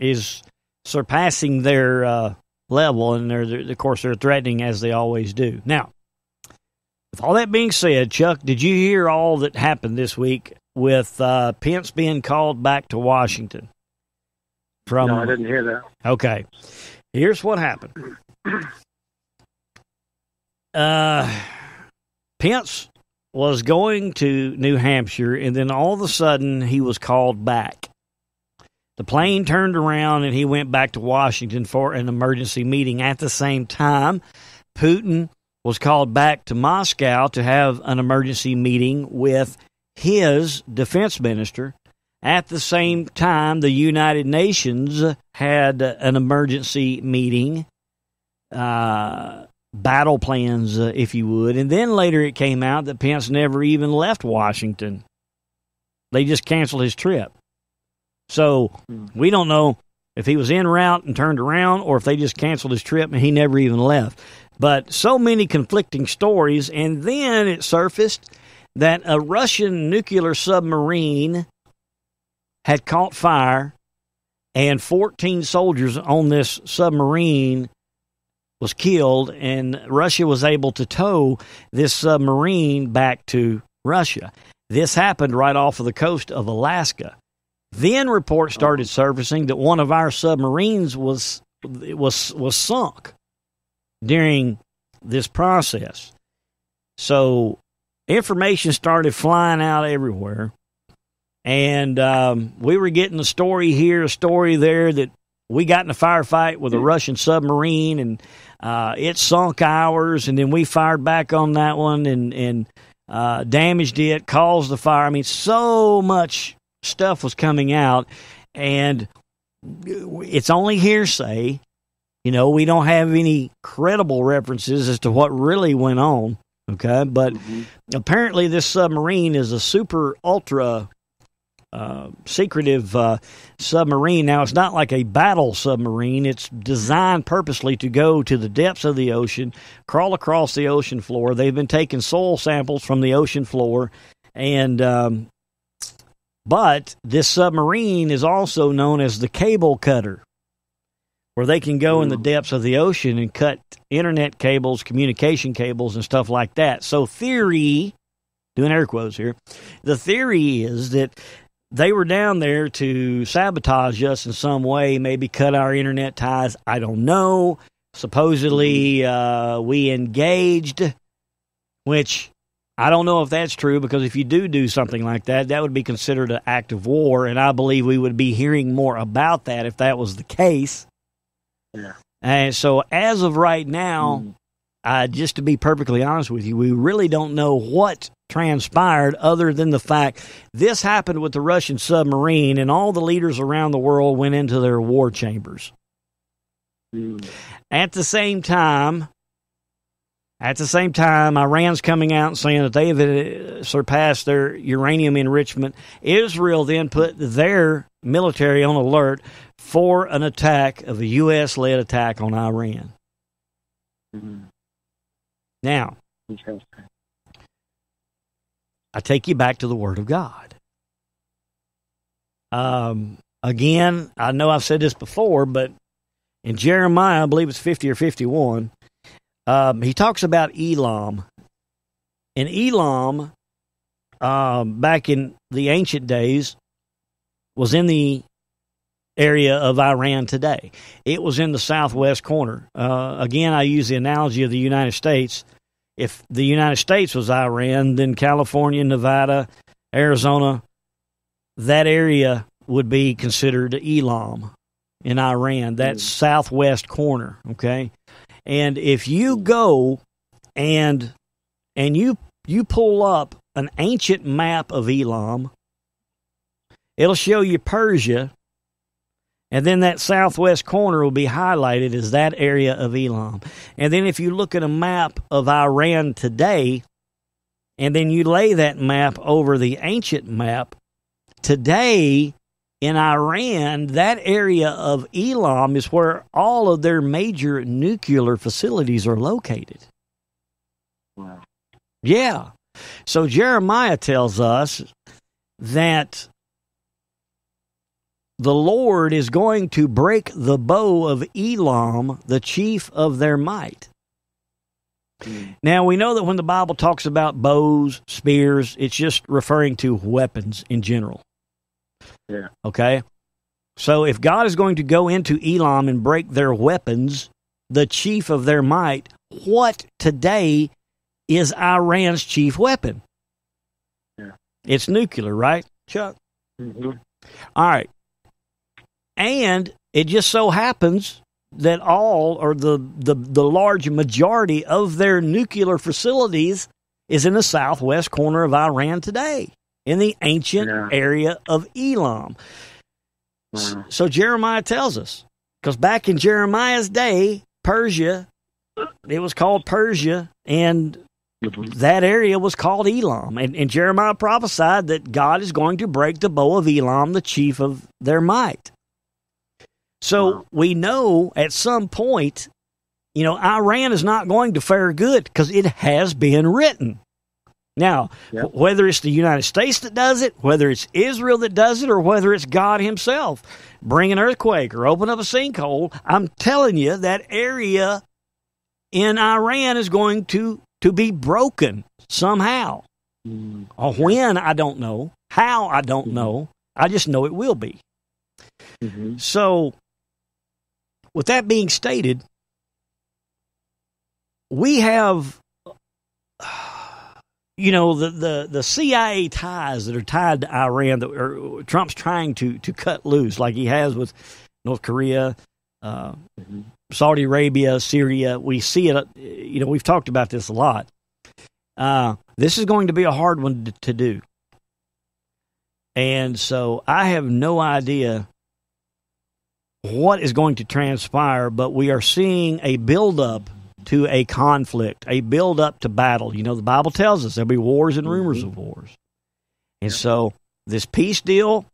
is surpassing their level, and of course they're threatening as they always do. Now, with all that being said, Chuck, did you hear all that happened this week with Pence being called back to Washington? No, I didn't hear that. Okay. Here's what happened. Pence was going to New Hampshire, and then all of a sudden he was called back. The plane turned around, and he went back to Washington for an emergency meeting. At the same time, Putin was called back to Moscow to have an emergency meeting with his defense minister. At the same time, the United Nations had an emergency meeting, battle plans, if you would. And then later it came out that Pence never even left Washington. they just canceled his trip. So we don't know if he was en route and turned around or if they just canceled his trip and he never even left. But so many conflicting stories, and then it surfaced that a Russian nuclear submarine had caught fire, and 14 soldiers on this submarine was killed, and Russia was able to tow this submarine back to Russia. This happened right off of the coast of Alaska. Then reports started surfacing that one of our submarines was sunk during this process. So information started flying out everywhere. And we were getting a story here, a story there, that we got in a firefight with a Russian submarine, and it sunk ours, and then we fired back on that one and damaged it, caused the fire. I mean, so much stuff was coming out, and it's only hearsay. You know, we don't have any credible references as to what really went on, okay? But apparently this submarine is a super ultra secretive submarine. Now, it's not like a battle submarine. It's designed purposely to go to the depths of the ocean, crawl across the ocean floor. They've been taking soil samples from the ocean floor, and but this submarine is also known as the cable cutter, where they can go in the depths of the ocean and cut internet cables, communication cables, and stuff like that. So theory, doing air quotes here, the theory is that they were down there to sabotage us in some way, maybe cut our internet ties. I don't know. Supposedly, we engaged, which I don't know if that's true, because if you do something like that, that would be considered an act of war, and I believe we would be hearing more about that if that was the case. Yeah. And so as of right now, just to be perfectly honest with you, we really don't know what transpired other than the fact this happened with the Russian submarine, and all the leaders around the world went into their war chambers. At the same time, Iran's coming out and saying that they have surpassed their uranium enrichment. Israel then put their military on alert for an attack, of a U.S.-led attack on Iran. Now, I take you back to the Word of God. Again, I know I've said this before, but in Jeremiah, I believe it's 50 or 51, he talks about Elam. And Elam, back in the ancient days, was in the area of Iran today. It was in the southwest corner. Again, I use the analogy of the United States. If the United States was Iran, then California, Nevada, Arizona, that area would be considered Elam in Iran. That's southwest corner, okay? And if you go and you pull up an ancient map of Elam, it'll show you Persia, and then that southwest corner will be highlighted as that area of Elam. And then if you look at a map of Iran today, and then you lay that map over the ancient map, today in Iran, that area of Elam is where all of their major nuclear facilities are located. Wow. Yeah. So Jeremiah tells us that the Lord is going to break the bow of Elam, the chief of their might. Now, we know that when the Bible talks about bows, spears, it's just referring to weapons in general. Yeah. Okay? So if God is going to go into Elam and break their weapons, the chief of their might, what today is Iran's chief weapon? Yeah. It's nuclear, right, Chuck? Mm-hmm. All right. And it just so happens that all, or the large majority of their nuclear facilities is in the southwest corner of Iran today, in the ancient area of Elam. So Jeremiah tells us, because back in Jeremiah's day, Persia, it was called Persia, and that area was called Elam. And Jeremiah prophesied that God is going to break the bow of Elam, the chief of their might. So we know at some point, Iran is not going to fare good because it has been written. Now, whether it's the United States that does it, whether it's Israel that does it, or whether it's God himself, bring an earthquake or open up a sinkhole, I'm telling you that area in Iran is going to be broken somehow. When, I don't know. How, I don't know. I just know it will be. So, with that being stated, we have, the CIA ties that are tied to Iran that Trump's trying to cut loose, like he has with North Korea, Saudi Arabia, Syria. We see it, we've talked about this a lot. This is going to be a hard one to do. And so I have no idea what is going to transpire, but we are seeing a buildup to a conflict, a build-up to battle. The Bible tells us there'll be wars and rumors of wars. And so this peace deal,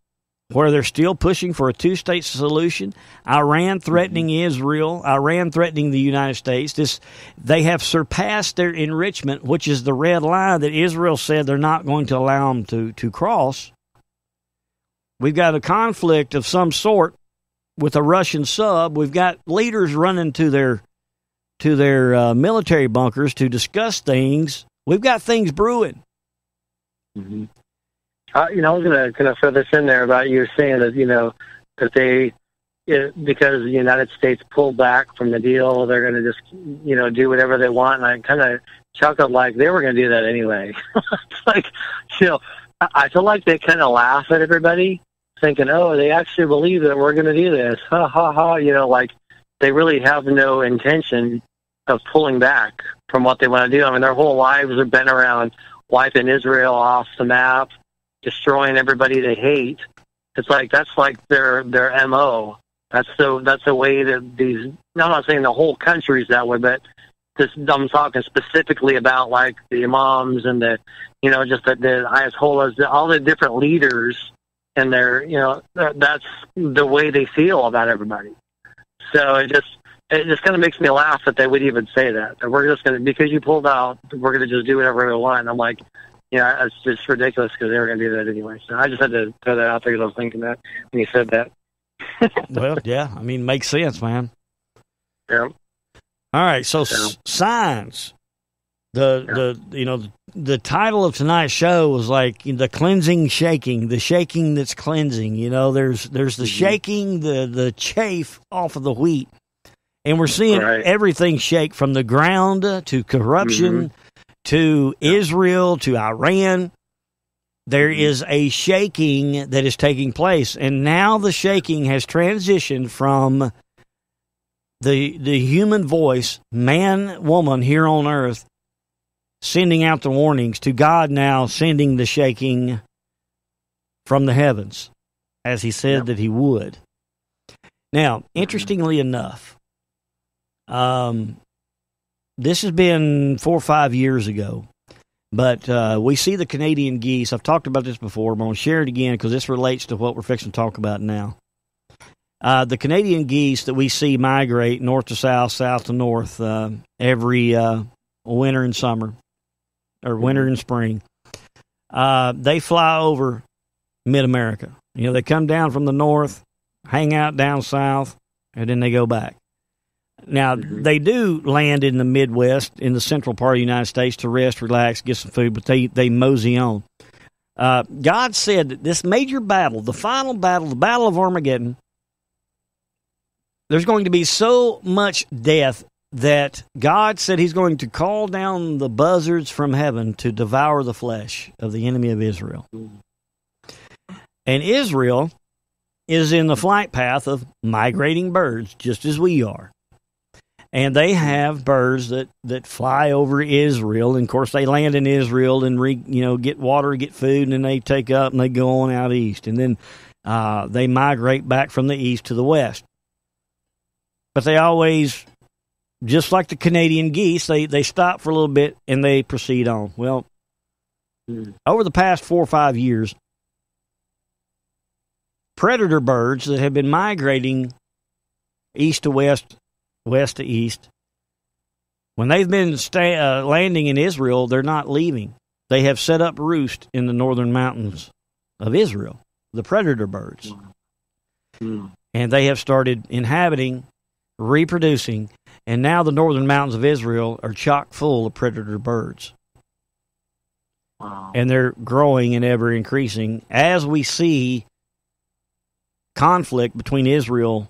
where they're still pushing for a two-state solution, Iran threatening Israel, Iran threatening the United States, they have surpassed their enrichment, which is the red line that Israel said they're not going to allow them to cross. We've got a conflict of some sort with a Russian sub. We've got leaders running to their military bunkers to discuss things. We've got things brewing. I was going to throw this in there about you saying that, that they, because the United States pulled back from the deal, they're going to just, do whatever they want. And I kind of chuckled like they were going to do that anyway. It's like, I feel like they kind of laugh at everybody thinking, oh, they actually believe that we're going to do this. Ha, ha, ha. Like they really have no intention of pulling back from what they want to do. I mean, their whole lives have been around wiping Israel off the map, destroying everybody they hate. It's like that's like their MO. That's the way that these. I'm not saying the whole country's that way, but I'm talking specifically about like the imams and the just the Ayatollahs, all the different leaders, and that's the way they feel about everybody. So it just kind of makes me laugh that they would even say that we're just going to, because you pulled out, we're going to just do whatever we want. And I'm like, it's just ridiculous because they were going to do that anyway. So I just had to throw that out there because I was thinking that when you said that. Well, yeah, I mean, makes sense, man. Yeah. All right, so signs. The title of tonight's show was like the cleansing shaking, the shaking that's cleansing. There's the shaking, the chaff off of the wheat. And we're seeing everything shake from the ground to corruption to Israel to Iran. There is a shaking that is taking place. And now the shaking has transitioned from the human voice, man, woman here on earth, sending out the warnings, to God now sending the shaking from the heavens, as he said that he would. Now, interestingly enough, this has been 4 or 5 years ago, but we see the Canadian geese. I've talked about this before, but I'm going to share it again because this relates to what we're fixing to talk about now. The Canadian geese that we see migrate north to south, south to north every winter and summer, or winter and spring, they fly over mid-America. They come down from the north, hang out down south, and then they go back. Now, they do land in the Midwest, in the central part of the United States to rest, relax, get some food, but they mosey on. God said that this major battle, the final battle, the Battle of Armageddon, there's going to be so much death that God said he's going to call down the buzzards from heaven to devour the flesh of the enemy of Israel. And Israel is in the flight path of migrating birds, just as we are. And they have birds that fly over Israel. And, of course, they land in Israel and, get water, get food, and then they take up and they go on out east. And then they migrate back from the east to the west. But they always just like the Canadian geese, they stop for a little bit and they proceed on. Well, over the past 4 or 5 years, predator birds that have been migrating east to west, west to east, when they've been landing in Israel, they're not leaving. They have set up roost in the northern mountains of Israel, the predator birds. And they have started inhabiting, reproducing, and now the northern mountains of Israel are chock full of predator birds. Wow. And they're growing and ever increasing as we see conflict between Israel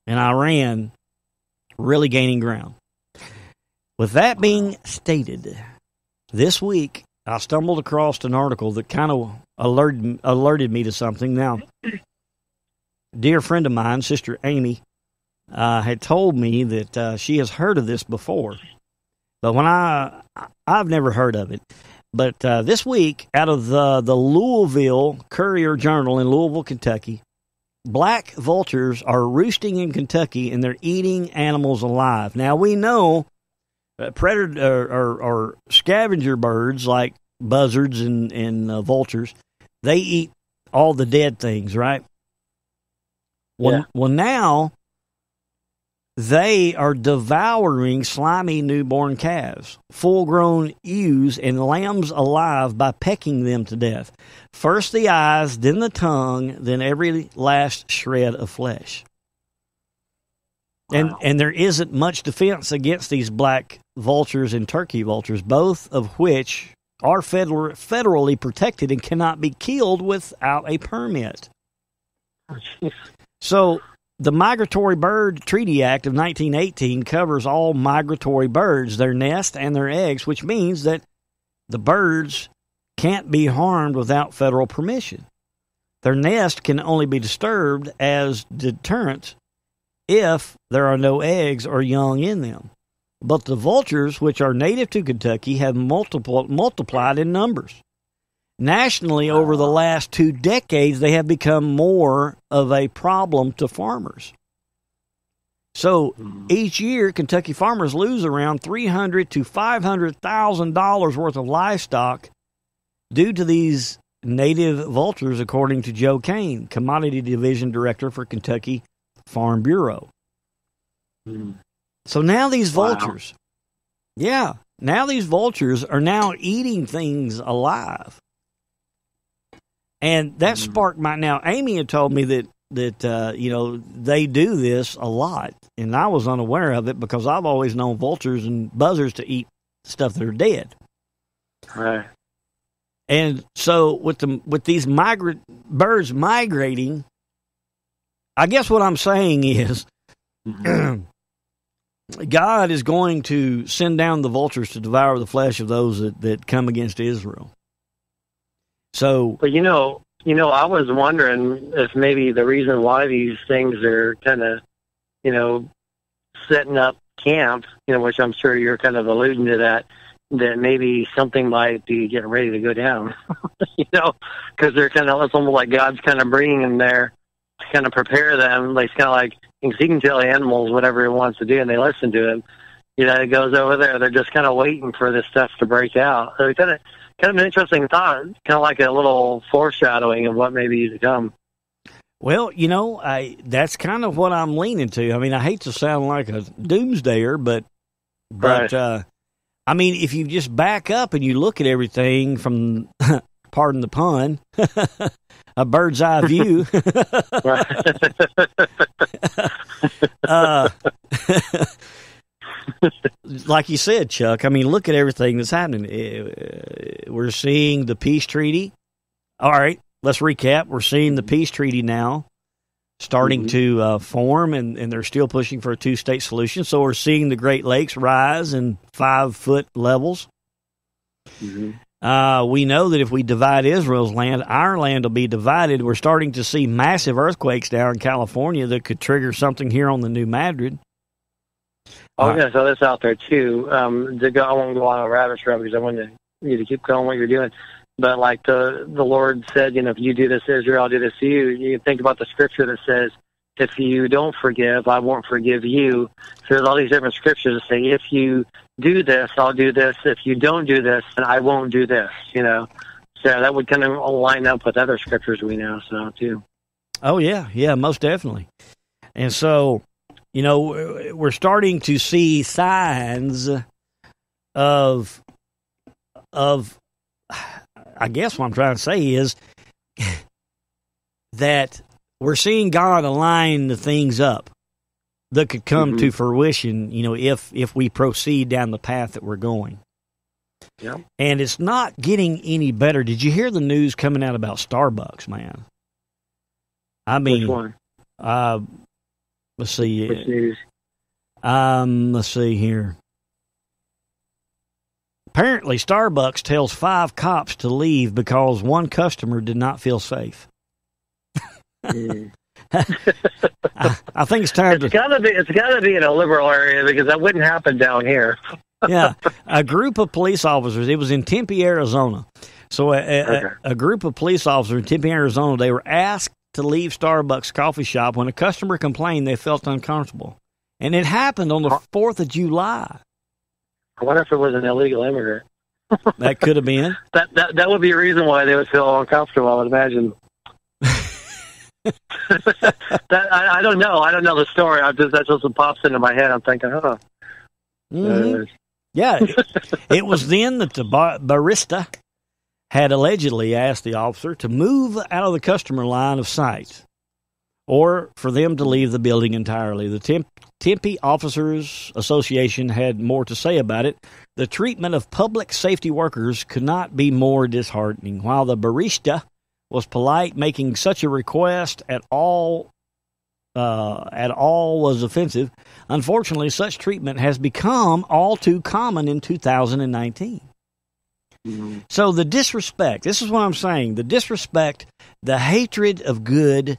and Iran really gaining ground. With that being stated, this week I stumbled across an article that kind of alerted me to something. Now, a dear friend of mine, Sister Amy, had told me that she has heard of this before, but when I've never heard of it. But this week, out of the Louisville Courier-Journal in Louisville, Kentucky, black vultures are roosting in Kentucky and they're eating animals alive. Now, we know predator or scavenger birds like buzzards and vultures, they eat all the dead things, right? Well, now they are devouring slimy newborn calves, full-grown ewes, and lambs alive by pecking them to death. First the eyes, then the tongue, then every last shred of flesh. Wow. And there isn't much defense against these black vultures and turkey vultures, both of which are federally protected and cannot be killed without a permit. So the Migratory Bird Treaty Act of 1918 covers all migratory birds, their nest and their eggs, which means that the birds can't be harmed without federal permission. Their nest can only be disturbed as deterrent if there are no eggs or young in them. But the vultures, which are native to Kentucky, have multiplied in numbers. Nationally, over the last 2 decades, they have become more of a problem to farmers. So each year, Kentucky farmers lose around $300,000 to $500,000 worth of livestock due to these native vultures, according to Joe Kane, Commodity Division Director for Kentucky Farm Bureau. So now these vultures, now these vultures are now eating things alive. And that sparked my... Now, Amy had told me that they do this a lot, and I was unaware of it because I've always known vultures and buzzards to eat stuff that are dead. Right. And so with these birds migrating, I guess what I'm saying is God is going to send down the vultures to devour the flesh of those that come against Israel. So, but I was wondering if maybe the reason why these things are kind of, setting up camp, which I'm sure you're kind of alluding to that maybe something might be getting ready to go down, because they're kind of, it's almost like God's kind of bringing them there to kind of prepare them. Like, it's kind of like, he can tell animals whatever he wants to do and they listen to him. It goes over there. They're just kind of waiting for this stuff to break out. So kind of an interesting thought, kind of like a little foreshadowing of what may be to come. Well, that's kind of what I'm leaning to. I mean, I hate to sound like a doomsdayer, but right. I mean, if you just back up and you look at everything from, pardon the pun, a bird's eye view. Like you said, Chuck, I mean, look at everything that's happening. We're seeing the peace treaty. All right, let's recap. We're seeing the peace treaty now starting to form, and they're still pushing for a 2-state solution. So we're seeing the Great Lakes rise in 5-foot levels. We know that if we divide Israel's land, our land will be divided. We're starting to see massive earthquakes down in California that could trigger something here on the New Madrid. I was going to throw this out there, too. I won't go on a rabbit trail because I want you to keep going what you're doing. But like the Lord said, if you do this, Israel, I'll do this to you. You think about the scripture that says, if you don't forgive, I won't forgive you. So there's all these different scriptures that say, if you do this, I'll do this. If you don't do this, then I won't do this, you know. So that would kind of line up with other scriptures we know, so, too. Oh, yeah, most definitely. And so, you know, we're starting to see signs of I guess what I'm trying to say is that we're seeing God align the things up that could come to fruition, you know, if we proceed down the path that we're going. Yeah. And it's not getting any better. Did you hear the news coming out about Starbucks, man? I mean, which one? Let's see. Which news? Let's see here. Apparently, Starbucks tells 5 cops to leave because one customer did not feel safe. I think it's time It's gotta be in a liberal area, because that wouldn't happen down here. Yeah, a group of police officers. It was in Tempe, Arizona. So a group of police officers in Tempe, Arizona, they were asked to leave Starbucks coffee shop when a customer complained they felt uncomfortable, and it happened on the 4th of July. I wonder if it was an illegal immigrant. That could have been. That would be a reason why they would feel uncomfortable, I would imagine. I don't know. I don't know the story. That's just what pops into my head. I'm thinking, huh. Yeah, it was then that the barista had allegedly asked the officer to move out of the customer line of sight or for them to leave the building entirely. The Tempe Officers Association had more to say about it. The treatment of public safety workers could not be more disheartening. While the barista was polite, making such a request at all was offensive. Unfortunately, such treatment has become all too common in 2019. So the disrespect, this is what I'm saying, the disrespect, the hatred of good,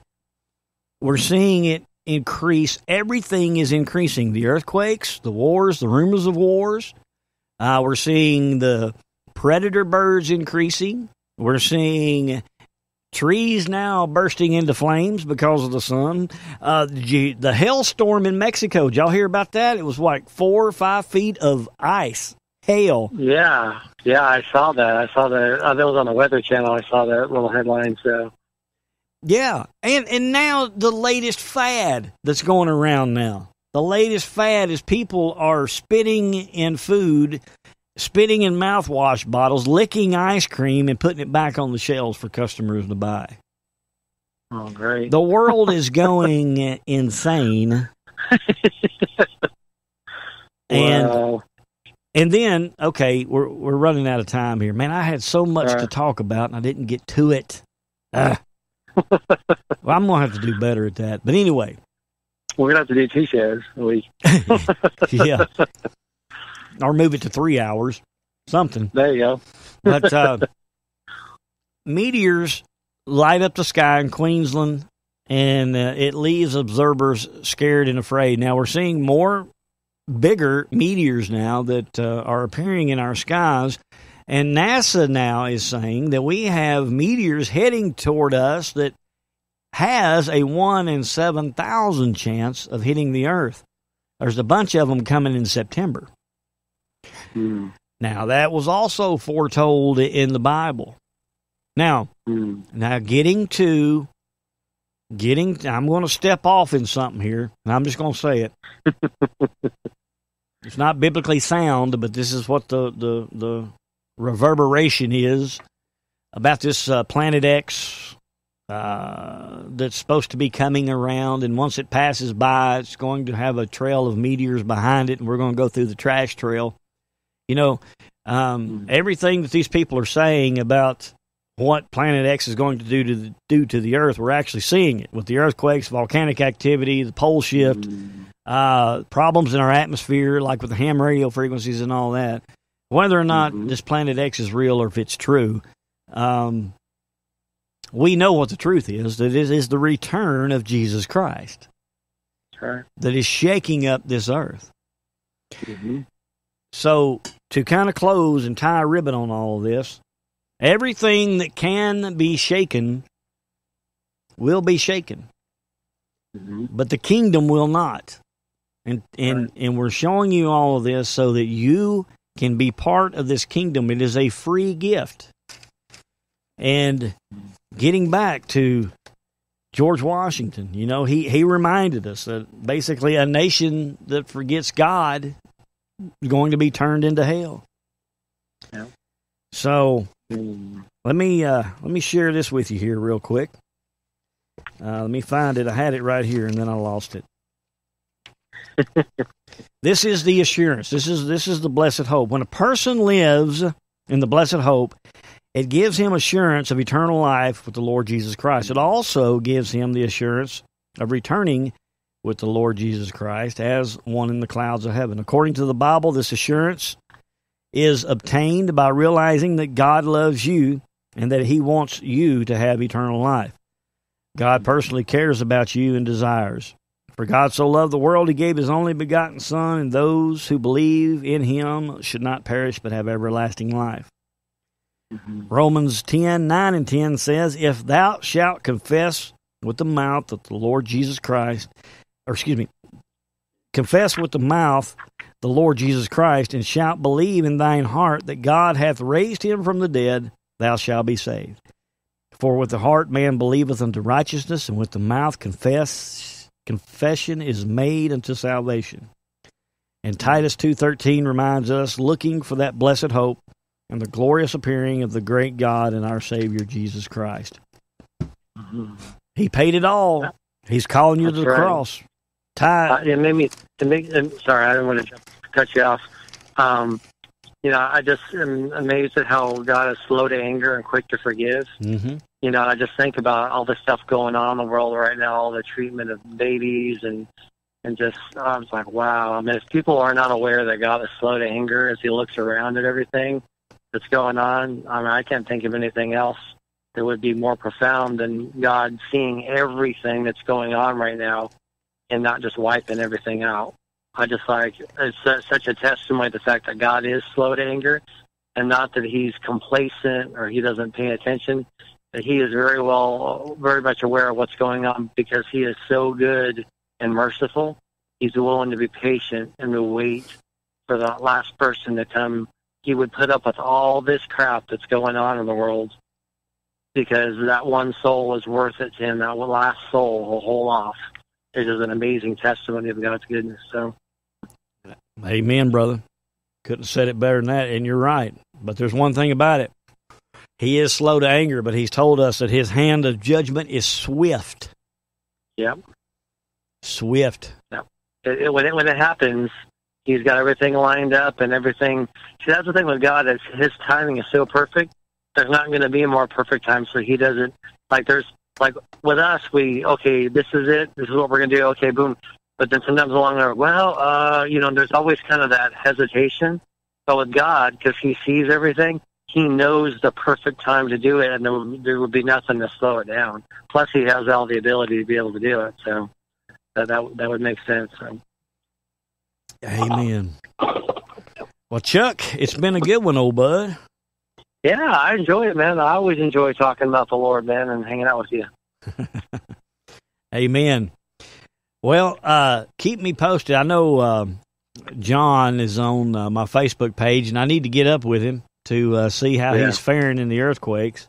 we're seeing it increase. Everything is increasing. The earthquakes, the wars, the rumors of wars. We're seeing the predator birds increasing. We're seeing trees now bursting into flames because of the sun. The hailstorm in Mexico, did y'all hear about that? It was like 4 or 5 feet of ice, hail. Yeah, I saw that. I saw that. That was on the Weather Channel. I saw that little headline, so. Yeah, and now the latest fad that's going around now. The latest fad is people are spitting in food, spitting in mouthwash bottles, licking ice cream, and putting it back on the shelves for customers to buy. Oh, great. The world is going insane. Wow. And then, okay, we're running out of time here. Man, I had so much to talk about, and I didn't get to it. Well, I'm going to have to do better at that. But anyway. We're going to have to do 2 shows a week. Yeah. Or move it to 3 hours. Something. There you go. But meteors light up the sky in Queensland, and it leaves observers scared and afraid. Now, we're seeing more bigger meteors now that are appearing in our skies. And NASA now is saying that we have meteors heading toward us that has a 1 in 7,000 chance of hitting the Earth. There's a bunch of them coming in September. Now, that was also foretold in the Bible. Now, I'm going to step off in something here, and I'm just going to say it. It's not biblically sound, but this is what the reverberation is about this Planet X that's supposed to be coming around, and once it passes by, it's going to have a trail of meteors behind it, and we're going to go through the trash trail. You know, everything that these people are saying about what Planet X is going to do to the Earth, we're actually seeing it with the earthquakes, volcanic activity, the pole shift, problems in our atmosphere, like with the ham radio frequencies and all that. Whether or not this Planet X is real or if it's true, we know what the truth is, that it is the return of Jesus Christ that is shaking up this earth. So, to kind of close and tie a ribbon on all of this, everything that can be shaken will be shaken. but the kingdom will not. And we're showing you all of this so that you can be part of this kingdom. It is a free gift. And getting back to George Washington, you know, he reminded us that basically a nation that forgets God is going to be turned into hell. Yeah. So let me share this with you here real quick. Let me find it. I had it right here, and then I lost it. This is the assurance. This is the blessed hope. When a person lives in the blessed hope, it gives him assurance of eternal life with the Lord Jesus Christ. It also gives him the assurance of returning with the Lord Jesus Christ as one in the clouds of heaven. According to the Bible, this assurance is obtained by realizing that God loves you and that he wants you to have eternal life. God personally cares about you and desires. For God so loved the world, he gave his only begotten Son, and those who believe in him should not perish but have everlasting life. Romans 10:9 and 10 says, if thou shalt confess with the mouth that the Lord Jesus Christ, confess with the mouth the Lord Jesus Christ, and shalt believe in thine heart that God hath raised him from the dead, thou shalt be saved. For with the heart man believeth unto righteousness, and with the mouth confession is made unto salvation. And Titus 2:13 reminds us, looking for that blessed hope and the glorious appearing of the great God and our Savior Jesus Christ. He paid it all. He's calling you to the cross. It made me. Sorry, I didn't want to cut you off. You know, I just am amazed at how God is slow to anger and quick to forgive. You know, I just think about all the stuff going on in the world right now, all the treatment of babies, and just, I was like, wow. I mean, if people are not aware that God is slow to anger as he looks around at everything that's going on, I mean, I can't think of anything else that would be more profound than God seeing everything that's going on right now and not just wiping everything out. I just like, it's such a testimony to the fact that God is slow to anger, and not that he's complacent or he doesn't pay attention, that he is very much aware of what's going on, because he is so good and merciful. He's willing to be patient and to wait for the last person to come. He would put up with all this crap that's going on in the world because that one soul is worth it to him. That last soul will hold off. It is an amazing testimony of God's goodness. So, amen, brother. Couldn't have said it better than that, and you're right. But there's one thing about it. He is slow to anger, but he's told us that his hand of judgment is swift. Yep. Swift. Yep. When it happens, he's got everything lined up and everything. See, that's the thing with God, is his timing is so perfect. There's not going to be a more perfect time, so he doesn't, like with us, this is it. This is what we're going to do. Okay, boom. But then sometimes along there, there's always kind of that hesitation. But with God, because he sees everything, he knows the perfect time to do it, and there would be nothing to slow it down. Plus, he has all the ability to be able to do it. So that would make sense. So. Amen. Well, Chuck, it's been a good one, old bud. Yeah, I enjoy it, man. I always enjoy talking about the Lord, man, and hanging out with you. Amen. Well, keep me posted. I know John is on my Facebook page, and I need to get up with him to see how he's faring in the earthquakes.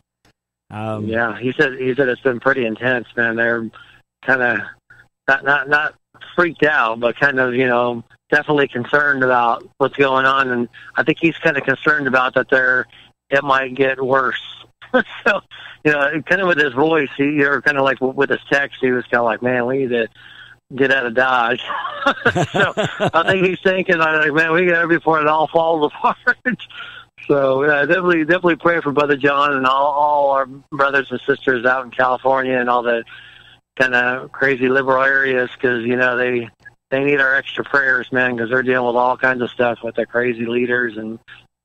Yeah, he said it's been pretty intense, man. They're kind of not freaked out, but kind of, definitely concerned about what's going on, and I think he's kind of concerned about that it might get worse. So, kind of with his voice, or kind of like with his text, he was kind of like, man, we need to get out of Dodge. So I think he's thinking, like, man, we got to before it all falls apart. So definitely pray for Brother John and all our brothers and sisters out in California and all the kind of crazy liberal areas, because, they need our extra prayers, man, because they're dealing with all kinds of stuff with the crazy leaders and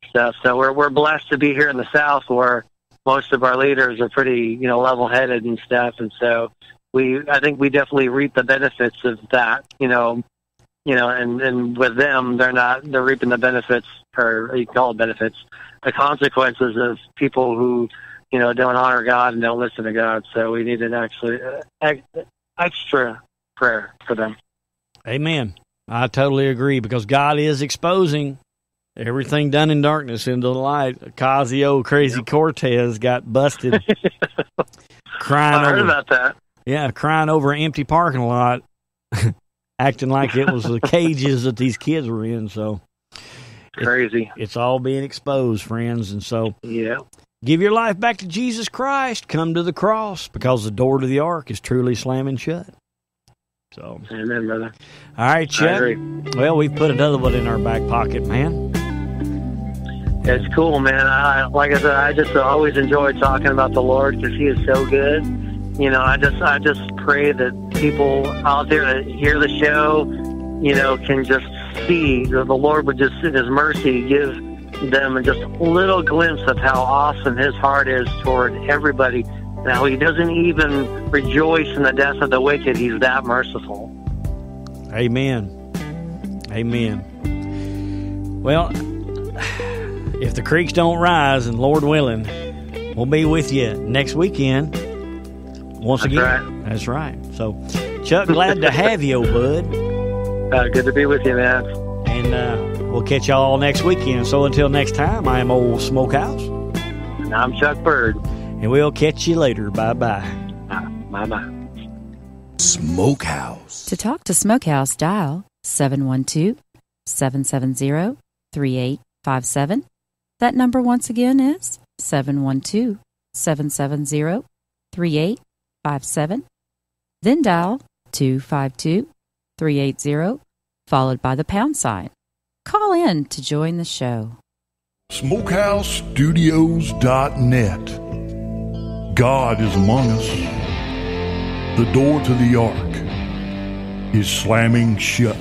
stuff. So we're blessed to be here in the South, where most of our leaders are pretty, level-headed and stuff. And so I think we definitely reap the benefits of that, and with them, they're reaping the benefits, or you call it benefits, the consequences of people who, don't honor God and don't listen to God. So we need an actually extra prayer for them. Amen. I totally agree, because God is exposing everything done in darkness into the light. Ocasio Crazy Cortez got busted crying. I heard about that. Yeah, crying over an empty parking lot, acting like it was the cages that these kids were in. So crazy. It's all being exposed, friends. And so yeah, give your life back to Jesus Christ. Come to the cross, because the door to the ark is truly slamming shut. So, amen, brother. All right, Chuck. I agree. Well, we've put another one in our back pocket, man. It's cool, man. Like I said, I just always enjoy talking about the Lord, because He is so good. You know, I just pray that people out there that hear the show, you know, can just see that the Lord would just, in His mercy, give them just a little glimpse of how awesome His heart is toward everybody. Now, He doesn't even rejoice in the death of the wicked. He's that merciful. Amen. Amen. Well, if the creeks don't rise, and Lord willing, we'll be with you next weekend. Once again. Right. That's right. So, Chuck, glad to have you, bud. Good to be with you, man. And we'll catch y'all next weekend. So until next time, I am Old Smokehouse. And I'm Chuck Bird. And we'll catch you later. Bye-bye. Bye-bye. Smokehouse. To talk to Smokehouse, dial 712-770-3857. That number once again is 712-770-3857. Then dial 252-380, followed by the pound sign. Call in to join the show. SmokehouseStudios.net. God is among us. The door to the ark is slamming shut.